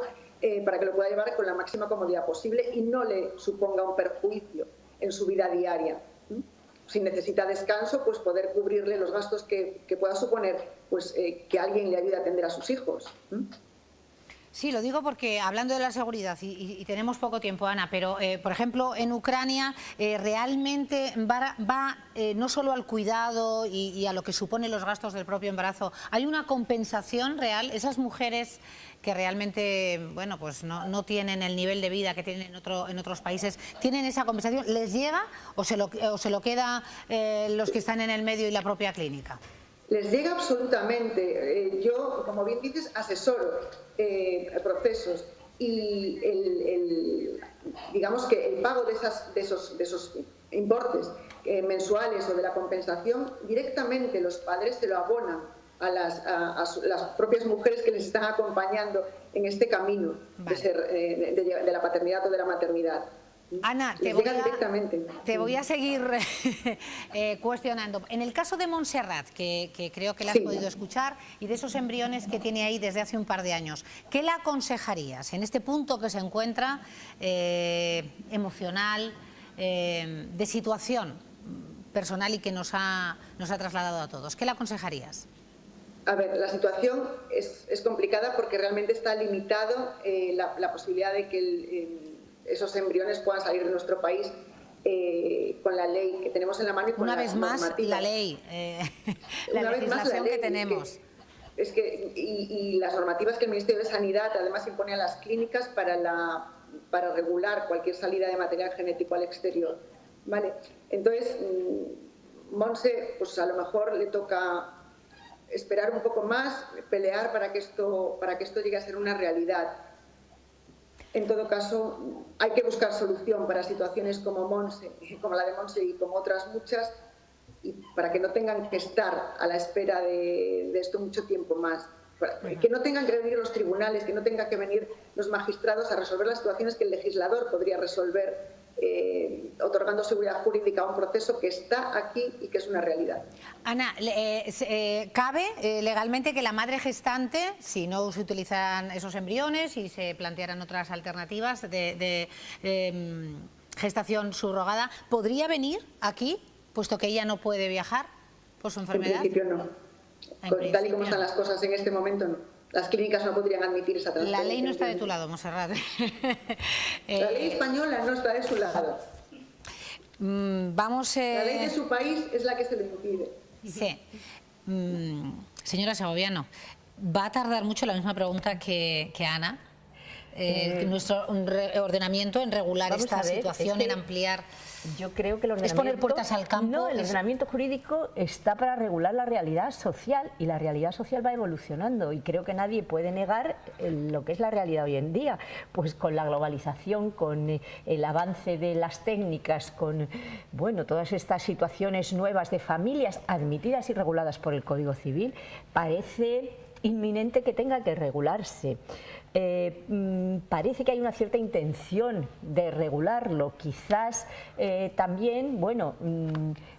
para que lo pueda llevar con la máxima comodidad posible y no le suponga un perjuicio en su vida diaria. Si necesita descanso, pues poder cubrirle los gastos que pueda suponer pues que alguien le ayude a atender a sus hijos. Sí, lo digo porque hablando de la seguridad, y tenemos poco tiempo, Ana, pero por ejemplo en Ucrania realmente va no solo al cuidado y a lo que supone los gastos del propio embarazo, hay una compensación real. Esas mujeres que realmente, bueno, pues no tienen el nivel de vida que tienen en otros países, ¿tienen esa compensación? ¿Les llega o se lo queda los que están en el medio y la propia clínica? Les llega absolutamente. Yo, como bien dices, asesoro procesos, y digamos que el pago de esos importes mensuales o de la compensación, directamente los padres se lo abonan a las propias mujeres que les están acompañando en este camino de la paternidad o de la maternidad. Ana, te voy a seguir cuestionando. En el caso de Montserrat, que creo que la has podido escuchar, y de esos embriones que tiene ahí desde hace un par de años, ¿qué le aconsejarías en este punto que se encuentra emocional, de situación personal y que nos ha trasladado a todos? ¿Qué le aconsejarías? A ver, la situación es complicada porque realmente está limitado la posibilidad de que esos embriones puedan salir de nuestro país con la ley que tenemos en la mano y con una vez más la ley, la legislación que tenemos. Y las normativas que el Ministerio de Sanidad además impone a las clínicas para regular cualquier salida de material genético al exterior. ¿Vale? Entonces, Monse, pues a lo mejor le toca esperar un poco más, pelear para que esto llegue a ser una realidad. En todo caso, hay que buscar solución para situaciones como la de Monse y como otras muchas, y para que no tengan que estar a la espera de esto mucho tiempo más. Que no tengan que venir los tribunales, que no tengan que venir los magistrados a resolver las situaciones que el legislador podría resolver, otorgando seguridad jurídica a un proceso que está aquí y que es una realidad. Ana, ¿cabe legalmente que la madre gestante, si no se utilizan esos embriones y se plantearan otras alternativas de gestación subrogada, podría venir aquí, puesto que ella no puede viajar por su enfermedad? En principio no. Tal y como están las cosas en este momento, no. Las clínicas no podrían admitir esa transferencia. La ley no está de tu lado, Montserrat. La ley española no está de su lado. La ley de su país es la que se le impide. Sí. Señora Segoviano, ¿va a tardar mucho, la misma pregunta que Ana, nuestro ordenamiento en regular esta situación, en ampliar? Yo creo que el ordenamiento, ¿es poner puertas al campo? No, el ordenamiento jurídico está para regular la realidad social, y la realidad social va evolucionando, y creo que nadie puede negar lo que es la realidad hoy en día, pues con la globalización, con el avance de las técnicas, con todas estas situaciones nuevas de familias admitidas y reguladas por el Código Civil, parece inminente que tenga que regularse. Parece que hay una cierta intención de regularlo, quizás también,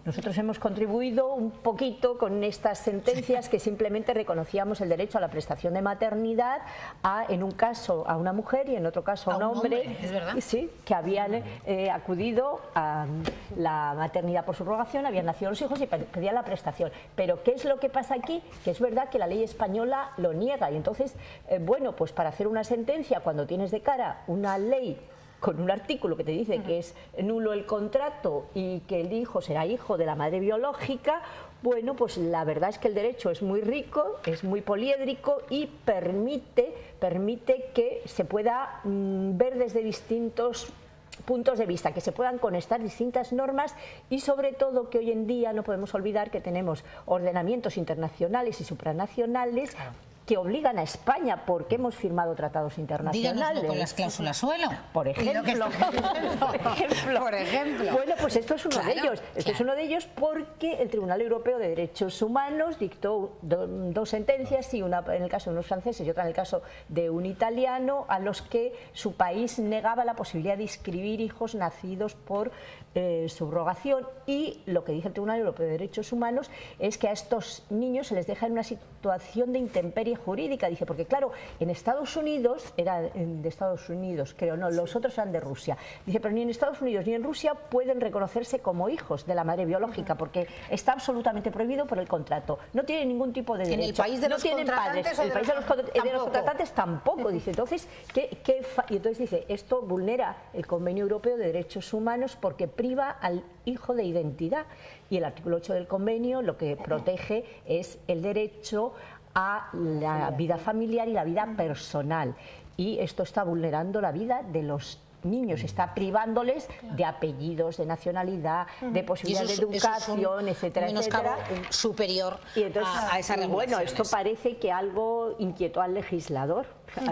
nosotros hemos contribuido un poquito con estas sentencias que simplemente reconocíamos el derecho a la prestación de maternidad en un caso a una mujer y en otro caso a un hombre, ¿es verdad? Sí, que habían acudido a la maternidad por subrogación, habían nacido los hijos y pedían la prestación. Pero ¿qué es lo que pasa aquí? Que es verdad que la ley española lo niega, y entonces, pues para hacer una sentencia, cuando tienes de cara una ley con un artículo que te dice que es nulo el contrato y que el hijo será hijo de la madre biológica, pues la verdad es que el derecho es muy rico, es muy poliédrico y permite que se pueda ver desde distintos puntos de vista, que se puedan conectar distintas normas, y sobre todo que hoy en día no podemos olvidar que tenemos ordenamientos internacionales y supranacionales que obligan a España, porque hemos firmado tratados internacionales. Díganoslo con las cláusulas suelo. Por ejemplo. Por ejemplo. Bueno, pues esto es uno de ellos. Esto es uno de ellos porque el Tribunal Europeo de Derechos Humanos dictó dos sentencias, y una en el caso de unos franceses y otra en el caso de un italiano, a los que su país negaba la posibilidad de inscribir hijos nacidos por subrogación. Y lo que dice el Tribunal Europeo de Derechos Humanos es que a estos niños se les deja en una situación de intemperie jurídica, dice, porque claro, en Estados Unidos, era de Estados Unidos, creo, no, los otros eran de Rusia, dice, pero ni en Estados Unidos ni en Rusia pueden reconocerse como hijos de la madre biológica, porque está absolutamente prohibido por el contrato, no tienen ningún tipo de derecho. En el país de los contratantes, en el país de los contratantes tampoco, dice, entonces, y entonces dice, esto vulnera el Convenio Europeo de Derechos Humanos porque priva al hijo de identidad, y el artículo 8 del convenio lo que protege es el derecho a la vida familiar y la vida personal, y esto está vulnerando la vida de los niños, está privándoles de apellidos, de nacionalidad, de posibilidad de educación, etcétera, etcétera, superior y entonces, a esa regulación. Bueno, esto parece que algo inquietó al legislador.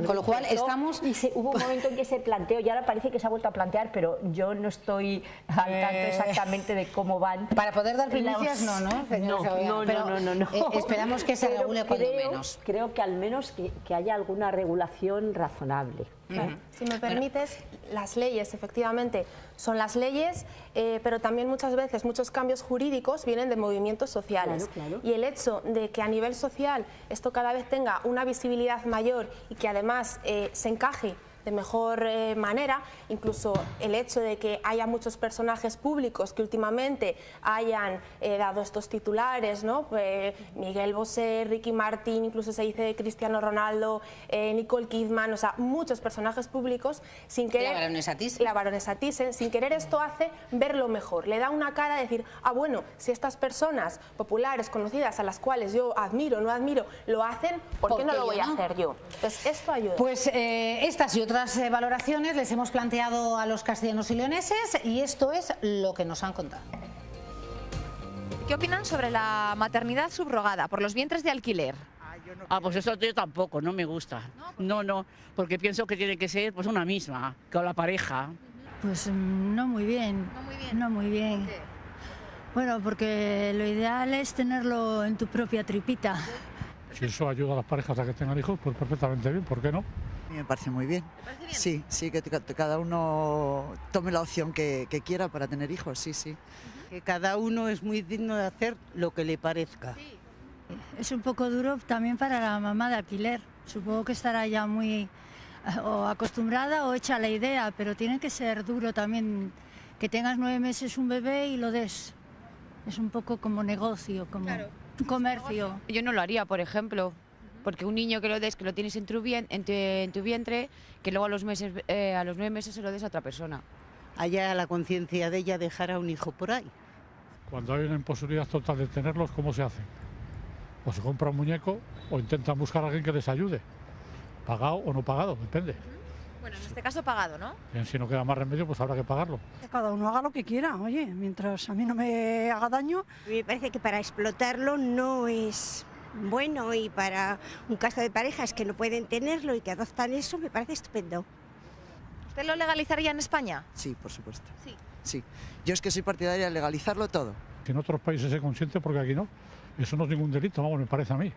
Con lo cual estamos... Y hubo un momento en que se planteó, y ahora parece que se ha vuelto a plantear, pero yo no estoy al tanto exactamente de cómo van. Para poder dar primicias, no. Esperamos que se regule cuando menos. Creo que al menos que haya alguna regulación razonable. Si me permites, las leyes efectivamente son las leyes, pero también muchas veces muchos cambios jurídicos vienen de movimientos sociales. Y el hecho de que a nivel social esto cada vez tenga una visibilidad mayor y que además se encaje de mejor manera, incluso el hecho de que haya muchos personajes públicos que últimamente hayan dado estos titulares, ¿no? Miguel Bosé, Ricky Martin, incluso se dice Cristiano Ronaldo, Nicole Kidman, o sea, muchos personajes públicos, sin querer... La baronesa Thyssen, sin querer esto hace verlo mejor, le da una cara de decir, ah, bueno, si estas personas populares, conocidas, a las cuales yo admiro, no admiro, lo hacen, ¿por qué no lo voy a hacer yo? Entonces, esto ayuda. Pues estas y otras valoraciones les hemos planteado a los castellanos y leoneses y esto es lo que nos han contado. ¿Qué opinan sobre la maternidad subrogada por los vientres de alquiler? Pues eso yo tampoco, no me gusta. No, porque pienso que tiene que ser pues una misma, con la pareja. Pues no muy bien. No muy bien. ¿Por qué? Bueno, porque lo ideal es tenerlo en tu propia tripita. Si eso ayuda a las parejas a que tengan hijos, pues perfectamente bien, ¿por qué no? A mí me parece muy bien. ¿Te parece bien? Sí, que cada uno tome la opción que quiera para tener hijos, sí. Que cada uno es muy digno de hacer lo que le parezca. Sí. Es un poco duro también para la mamá de alquiler. Supongo que estará ya muy o acostumbrada o hecha la idea, pero tiene que ser duro también que tengas 9 meses un bebé y lo des. Es un poco como negocio, como un comercio. Yo no lo haría, por ejemplo, porque un niño que lo des, que lo tienes en tu vientre, que luego a los 9 meses se lo des a otra persona. Allá la conciencia de ella dejar a un hijo por ahí. Cuando hay una imposibilidad total de tenerlos, ¿cómo se hace? O se compra un muñeco o intentan buscar a alguien que les ayude. Pagado o no pagado, depende. Bueno, en este caso pagado, ¿no? Bien, si no queda más remedio, pues habrá que pagarlo. Cada uno haga lo que quiera, oye, mientras a mí no me haga daño. Me parece que para explotarlo no es bueno, y para un caso de parejas que no pueden tenerlo y que adoptan eso, me parece estupendo. ¿Usted lo legalizaría en España? Sí, por supuesto. Sí. Yo es que soy partidaria de legalizarlo todo. Que en otros países se consiente, porque aquí no. Eso no es ningún delito, vamos, me parece a mí.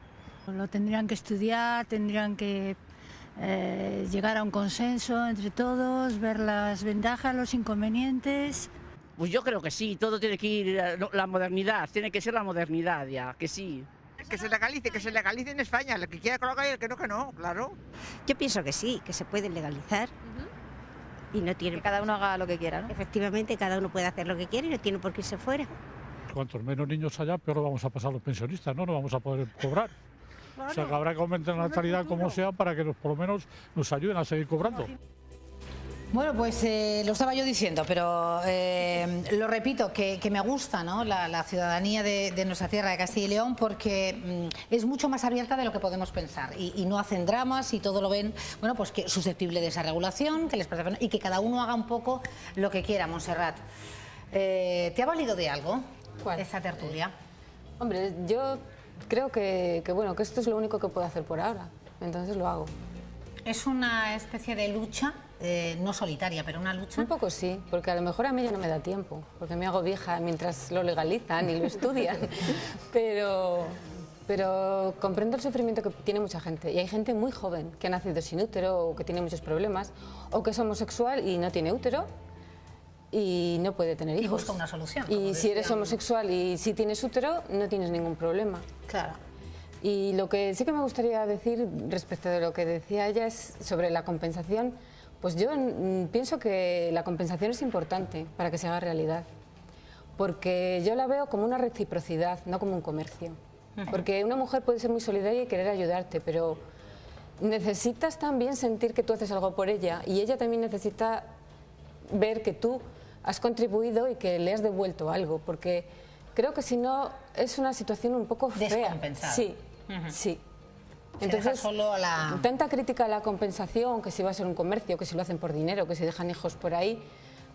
Lo tendrían que estudiar, tendrían que llegar a un consenso entre todos, ver las ventajas, los inconvenientes. Pues yo creo que sí, todo tiene que ir, la modernidad, tiene que ser la modernidad ya, que sí. Que se legalice en España, el que quiera que lo haga y el que no, claro. Yo pienso que sí, que se puede legalizar. Y no tiene... Que cada uno haga lo que quiera, ¿no? Efectivamente, cada uno puede hacer lo que quiere y no tiene por qué irse fuera. Cuantos menos niños haya, peor lo vamos a pasar los pensionistas, ¿no? No vamos a poder cobrar. Claro. O sea, que habrá que aumentar la natalidad como sea para que por lo menos nos ayuden a seguir cobrando. Bueno, pues lo estaba yo diciendo, pero lo repito, que me gusta, ¿no? la ciudadanía de nuestra tierra de Castilla y León, porque es mucho más abierta de lo que podemos pensar y no hacen dramas y todo lo ven, bueno, pues que susceptible de esa regulación, que les parece, y que cada uno haga un poco lo que quiera. Montserrat, ¿te ha valido de algo esa tertulia? Hombre, yo creo que esto es lo único que puedo hacer por ahora, entonces lo hago. Es una especie de lucha, no solitaria, pero una lucha. Un poco sí, porque a lo mejor a mí ya no me da tiempo, porque me hago vieja mientras lo legalizan y lo estudian, pero comprendo el sufrimiento que tiene mucha gente, y hay gente muy joven que ha nacido sin útero o que tiene muchos problemas, o que es homosexual y no tiene útero y no puede tener hijos. Y busca una solución. Y si eres homosexual y si tienes útero, no tienes ningún problema. Claro. Y lo que sí que me gustaría decir respecto de lo que decía ella es sobre la compensación. Pues yo pienso que la compensación es importante para que se haga realidad, porque yo la veo como una reciprocidad, no como un comercio. Porque una mujer puede ser muy solidaria y querer ayudarte, pero necesitas también sentir que tú haces algo por ella, y ella también necesita ver que tú has contribuido y que le has devuelto algo, porque creo que si no es una situación un poco fea. Descompensada. Sí, sí. Entonces, solo a la... tanta crítica a la compensación, que si va a ser un comercio, que si lo hacen por dinero, que si dejan hijos por ahí,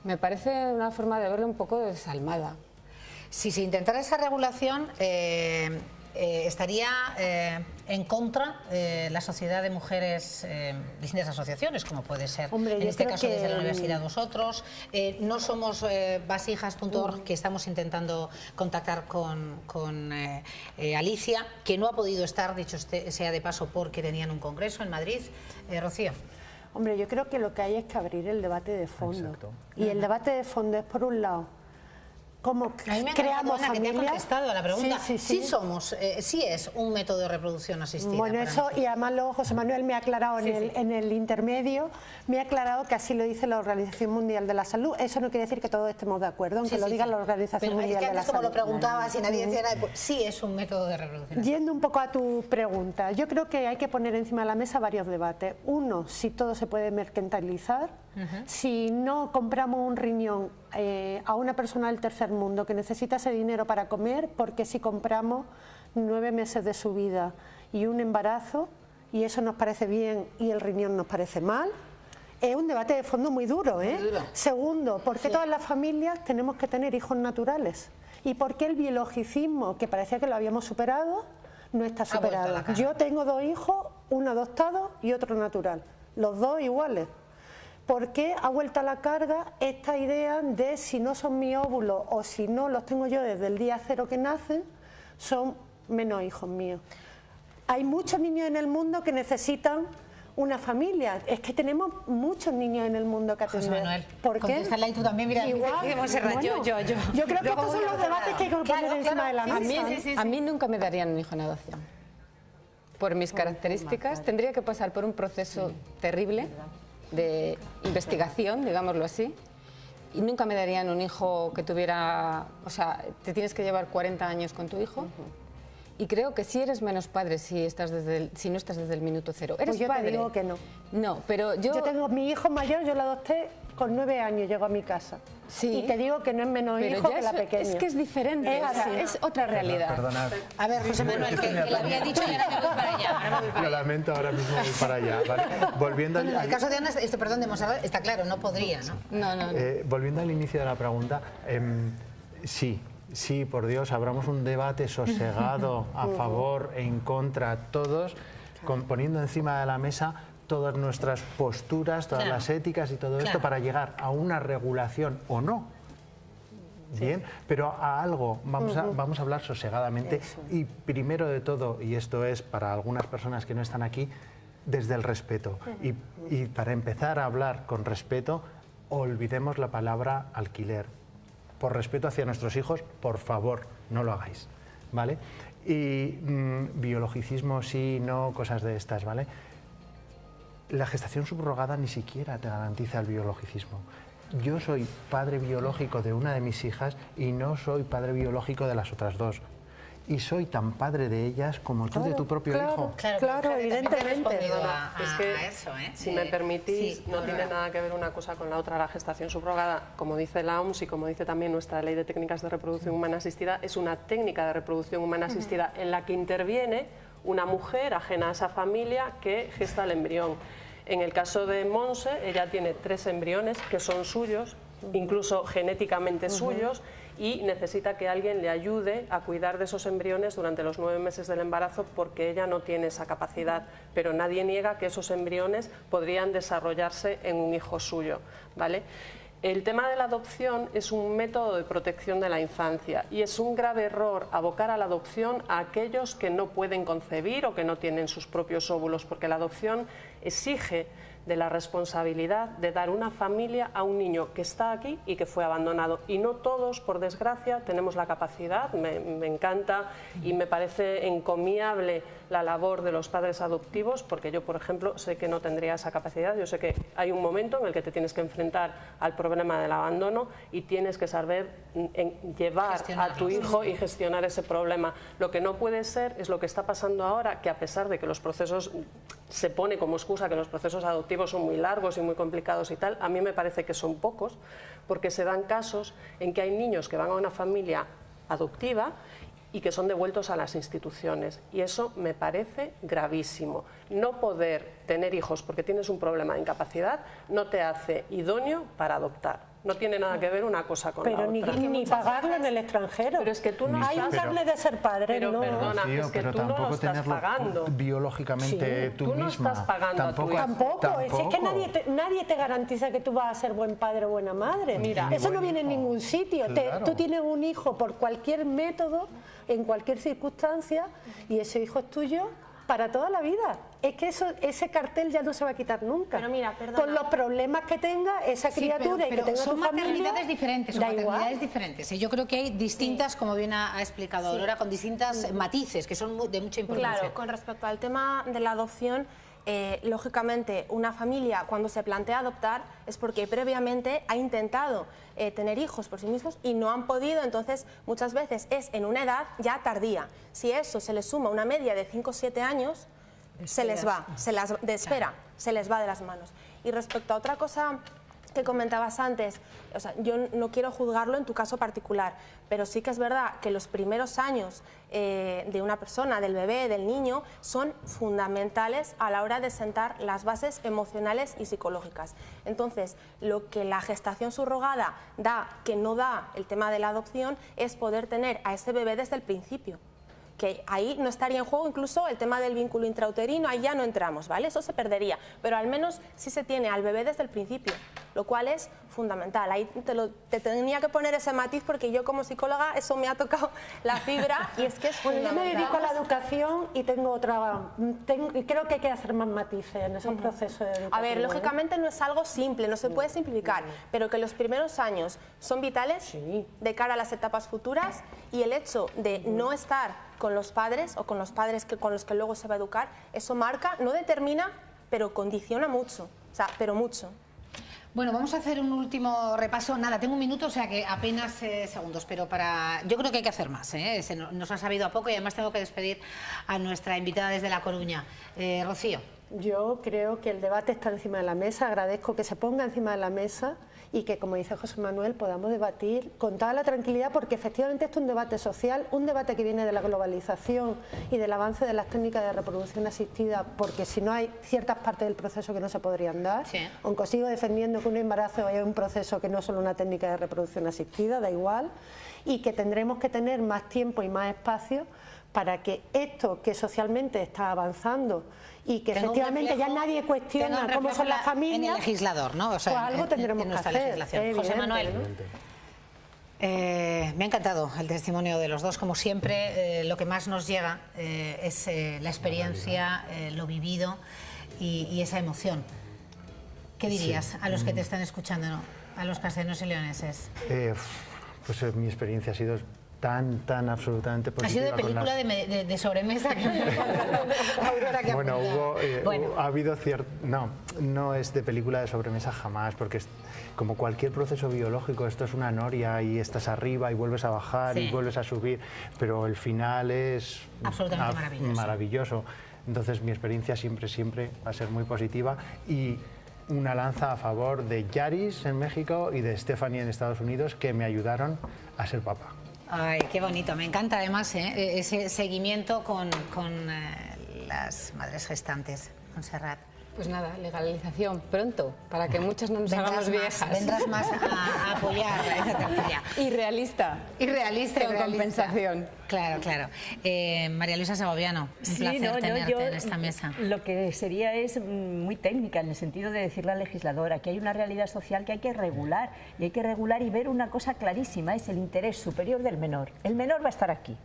me parece una forma de verlo un poco desalmada. Si se intentara esa regulación, estaría en contra la sociedad de mujeres, distintas asociaciones, como puede ser, en este caso desde la Universidad Vosotros. No somos vasijas.org, que estamos intentando contactar con Alicia, que no ha podido estar, dicho sea de paso, porque tenían un congreso en Madrid. Rocío. Hombre, yo creo que lo que hay es que abrir el debate de fondo. Exacto. Y el debate de fondo es, por un lado, cómo creamos familias. Que te ha contestado a la pregunta. Sí. Sí es un método de reproducción asistida. Bueno, eso, y además luego José Manuel me ha aclarado en el intermedio, me ha aclarado que así lo dice la Organización Mundial de la Salud. Eso no quiere decir que todos estemos de acuerdo, aunque lo diga la Organización Mundial de la Salud. Pero es que antes, como lo preguntabas y nadie decía nada, pues sí es un método de reproducción. Yendo un poco a tu pregunta, yo creo que hay que poner encima de la mesa varios debates. Uno, si todo se puede mercantilizar, si no compramos un riñón a una persona del tercer mundo que necesita ese dinero para comer, porque si compramos 9 meses de su vida y un embarazo, y eso nos parece bien y el riñón nos parece mal, es un debate de fondo muy duro, ¿eh? Muy duro. Segundo, ¿por qué todas las familias tenemos que tener hijos naturales? ¿Y por qué el biologicismo, que parecía que lo habíamos superado, no está superado? Yo tengo 2 hijos, uno adoptado y otro natural, los 2 iguales. ¿Por qué ha vuelto a la carga esta idea de si no son mis óvulos o si no los tengo yo desde el día 0 que nacen, son menos hijos míos? Hay muchos niños en el mundo que necesitan una familia. Es que tenemos muchos niños en el mundo que atender. José Manuel, ¿por qué? contéstala y tú también, mira. Igual, Bueno, yo creo que estos son los debates que hay que poner encima de la mesa. A mí nunca me darían un hijo en adopción. Por mis características, tendría que pasar por un proceso terrible de investigación, digámoslo así, y nunca me darían un hijo que tuviera, o sea, te tienes que llevar 40 años con tu hijo, y creo que si eres menos padre si no estás desde el minuto 0. Eres pues yo padre. te digo que no. No, pero yo tengo mi hijo mayor, yo lo adopté con 9 años, llegó a mi casa. Sí. Y te digo que no es menos pero hijo ya que la eso, pequeña. es que es diferente, o sea, es otra realidad. Perdonad. A ver, José Manuel, que le había dicho y ahora me voy para allá. Lo lamento, ahora mismo voy para allá. ¿Vale? Volviendo En el caso de Ana, perdón, de Monserrat, está claro, no podría, ¿no? No. Volviendo al inicio de la pregunta, sí, por Dios, abramos un debate sosegado a favor e en contra, todos, poniendo encima de la mesa todas nuestras posturas, todas las éticas y todo esto para llegar a una regulación o no. Bien, pero a algo vamos a hablar sosegadamente y primero de todo, y esto es para algunas personas que no están aquí, desde el respeto. Y para empezar a hablar con respeto, olvidemos la palabra alquiler. Por respeto hacia nuestros hijos, por favor, no lo hagáis, ¿vale? Y biologicismo sí, no, cosas de estas, ¿vale? La gestación subrogada ni siquiera te garantiza el biologicismo. Yo soy padre biológico de una de mis hijas y no soy padre biológico de las otras 2. Y soy tan padre de ellas como tú de tu propio hijo. Claro, evidentemente. Es que, si me permitís, no tiene nada que ver una cosa con la otra. La gestación subrogada, como dice la OMS y como dice también nuestra Ley de Técnicas de Reproducción Humana Asistida, es una técnica de reproducción humana asistida en la que interviene una mujer ajena a esa familia que gesta el embrión. En el caso de Monse, ella tiene 3 embriones que son suyos, incluso genéticamente suyos, y necesita que alguien le ayude a cuidar de esos embriones durante los 9 meses del embarazo porque ella no tiene esa capacidad, pero nadie niega que esos embriones podrían desarrollarse en un hijo suyo, ¿vale? El tema de la adopción es un método de protección de la infancia y es un grave error abocar a la adopción a aquellos que no pueden concebir o que no tienen sus propios óvulos, porque la adopción exige de la responsabilidad de dar una familia a un niño que está aquí y que fue abandonado. Y no todos, por desgracia, tenemos la capacidad. Me encanta y me parece encomiable la labor de los padres adoptivos, porque yo, por ejemplo, sé que no tendría esa capacidad. Yo sé que hay un momento en el que te tienes que enfrentar al problema del abandono y tienes que saber llevar a tu hijo y gestionar ese problema. Lo que no puede ser es lo que está pasando ahora, que a pesar de que los procesos, se pone como excusa que los procesos adoptivos son muy largos y muy complicados y tal, a mí me parece que son pocos, porque se dan casos en que hay niños que van a una familia adoptiva y que son devueltos a las instituciones, y eso me parece gravísimo. No poder tener hijos porque tienes un problema de incapacidad no te hace idóneo para adoptar. No tiene nada que ver una cosa con la otra. Pero ni pagarlo en el extranjero. Pero es que tú no hay un carnet de ser padre, pero, no. Perdona, Rocío, es que pero tú no lo tampoco estás tenerlo pagando. Biológicamente tú no misma. estás pagando a tu hijo. Tampoco. Es que nadie te garantiza que tú vas a ser buen padre o buena madre. Mira, eso no viene en ningún sitio. Claro. Tú tienes un hijo por cualquier método, en cualquier circunstancia, y ese hijo es tuyo para toda la vida. Es que ese cartel ya no se va a quitar nunca. Pero mira, perdona. Con los problemas que tenga esa criatura y que tenga son tu familia, maternidades diferentes, son da maternidades igual. diferentes. Yo creo que hay distintas, como bien ha explicado Aurora, con distintas matices que son de mucha importancia. Claro, con respecto al tema de la adopción, lógicamente una familia cuando se plantea adoptar es porque previamente ha intentado tener hijos por sí mismos y no han podido, entonces muchas veces es en una edad ya tardía. Si a eso se le suma una media de 5 o 7 años, se les va de las manos. Y respecto a otra cosa que comentabas antes, o sea, yo no quiero juzgarlo en tu caso particular, pero sí que es verdad que los primeros años de una persona, del bebé, del niño, son fundamentales a la hora de sentar las bases emocionales y psicológicas. Entonces, lo que la gestación subrogada da, que no da el tema de la adopción, es poder tener a ese bebé desde el principio. Que ahí no estaría en juego incluso el tema del vínculo intrauterino, ahí ya no entramos, ¿vale? Eso se perdería, pero al menos sí se tiene al bebé desde el principio, lo cual es fundamental. Ahí te tenía que poner ese matiz porque yo como psicóloga eso me ha tocado la fibra y es que es fundamental. Yo me dedico a la educación y tengo otra... creo que hay que hacer más matices en esos procesos de educación. A ver, lógicamente no es algo simple, no se puede simplificar, pero que los primeros años son vitales de cara a las etapas futuras y el hecho de no estar con los padres o con los padres con los que luego se va a educar, eso marca, no determina, pero condiciona mucho, o sea, pero mucho. Bueno, vamos a hacer un último repaso. Nada, tengo un minuto, o sea que apenas segundos, pero yo creo que hay que hacer más, ¿eh? Nos ha sabido a poco y además tengo que despedir a nuestra invitada desde La Coruña. Rocío. Yo creo que el debate está encima de la mesa, agradezco que se ponga encima de la mesa y que, como dice José Manuel, podamos debatir con toda la tranquilidad, porque efectivamente esto es un debate social, un debate que viene de la globalización y del avance de las técnicas de reproducción asistida, porque si no hay ciertas partes del proceso que no se podrían dar, aunque sigo defendiendo que un embarazo es un proceso que no es solo una técnica de reproducción asistida, da igual, y que tendremos que tener más tiempo y más espacio para que esto que socialmente está avanzando y que efectivamente ya nadie cuestiona cómo son las familias, en el legislador, ¿no? O sea, pues algo tendremos que hacer. José Manuel. Me ha encantado el testimonio de los dos, como siempre. Lo que más nos llega es la experiencia, lo vivido y esa emoción. ¿Qué dirías a los que te están escuchando, ¿no? A los castellanos y leoneses? Pues mi experiencia ha sido tan absolutamente positiva. Ha sido de película de sobremesa que Aurora, que bueno, ha habido cierto... No es de película de sobremesa jamás, porque como cualquier proceso biológico, esto es una noria y estás arriba y vuelves a bajar y vuelves a subir, pero el final es absolutamente maravilloso. Entonces mi experiencia siempre va a ser muy positiva y una lanza a favor de Yaris en México y de Stephanie en Estados Unidos, que me ayudaron a ser papá. Ay, qué bonito, me encanta además ese seguimiento con las madres gestantes. Montserrat. Pues nada, legalización pronto, para que muchas no nos hagamos viejas. Vendrás más a apoyar esa tertulia. Y realista. Con compensación. Claro. María Luisa Segoviano, un placer tenerte en esta mesa. Lo que sería es muy técnica, en el sentido de decirle al legislador, aquí hay una realidad social que hay que regular, y hay que regular y ver una cosa clarísima, es el interés superior del menor. El menor va a estar aquí.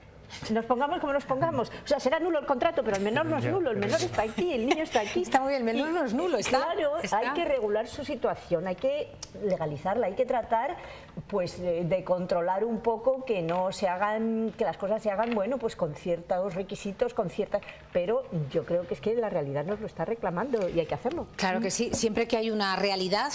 Si nos pongamos como nos pongamos, o sea, será nulo el contrato, pero el menor no es nulo, el menor está aquí, el niño está aquí. Está muy bien, el menor no es nulo, Claro, hay que regular su situación, hay que legalizarla, hay que tratar pues de controlar un poco que no se hagan, que las cosas se hagan, bueno, pues con ciertos requisitos, pero yo creo que es que la realidad nos lo está reclamando y hay que hacerlo. Claro que sí, siempre que hay una realidad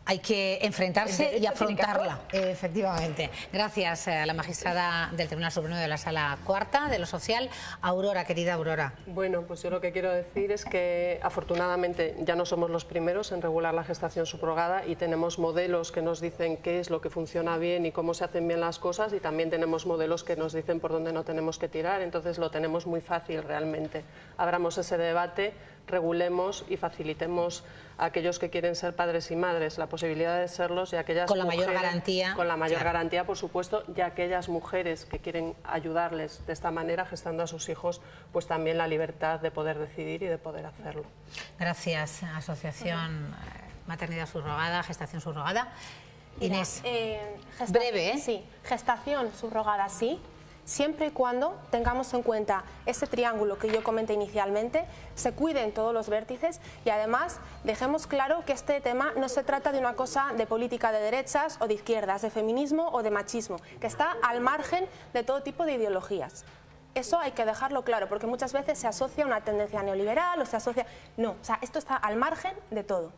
hay que enfrentarse y afrontarla. Efectivamente. Gracias a la magistrada del Tribunal Supremo de la Sala Cuarta de lo Social, Aurora, querida Aurora. Bueno, pues yo lo que quiero decir es que afortunadamente ya no somos los primeros en regular la gestación subrogada y tenemos modelos que nos dicen qué es lo que funciona bien y cómo se hacen bien las cosas, y también tenemos modelos que nos dicen por dónde no tenemos que tirar, entonces lo tenemos muy fácil realmente. Abramos ese debate, regulemos y facilitemos a aquellos que quieren ser padres y madres la posibilidad de serlos, y aquellas con la mujeres, mayor garantía. Con la mayor garantía, por supuesto, y aquellas mujeres que quieren ayudarles de esta manera, gestando a sus hijos, pues también la libertad de poder decidir y de poder hacerlo. Gracias, Asociación Maternidad Subrogada, Gestación Subrogada. Inés, breve, ¿eh? Sí, gestación subrogada sí, siempre y cuando tengamos en cuenta ese triángulo que yo comenté inicialmente, se cuiden todos los vértices y además dejemos claro que este tema no se trata de una cosa de política de derechas o de izquierdas, de feminismo o de machismo, que está al margen de todo tipo de ideologías. Eso hay que dejarlo claro, porque muchas veces se asocia a una tendencia neoliberal o se asocia... No, o sea, esto está al margen de todo.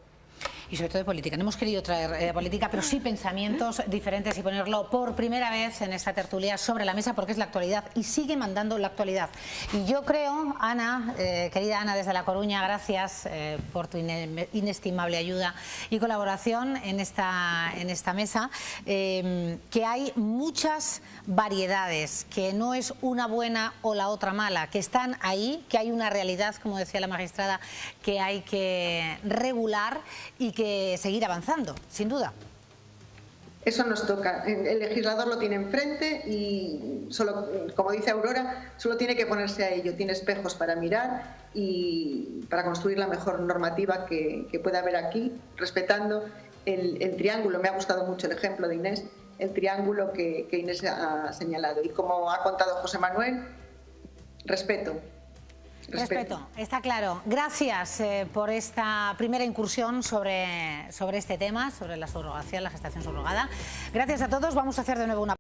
Y sobre todo de política. No hemos querido traer política, pero sí pensamientos diferentes y ponerlo por primera vez en esta tertulia sobre la mesa, porque es la actualidad y sigue mandando la actualidad. Y yo creo, Ana, querida Ana desde La Coruña, gracias por tu inestimable ayuda y colaboración en esta mesa, que hay muchas variedades, que no es una buena o la otra mala, que están ahí, que hay una realidad, como decía la magistrada, que hay que regular y que seguir avanzando, sin duda. Eso nos toca. El legislador lo tiene enfrente y solo, como dice Aurora, solo tiene que ponerse a ello. Tiene espejos para mirar y para construir la mejor normativa que pueda haber aquí, respetando el triángulo. Me ha gustado mucho el ejemplo de Inés, el triángulo que Inés ha señalado. Y como ha contado José Manuel, respeto. Respeto, está claro. Gracias por esta primera incursión sobre este tema, sobre la subrogación, la gestación subrogada. Gracias a todos. Vamos a hacer de nuevo una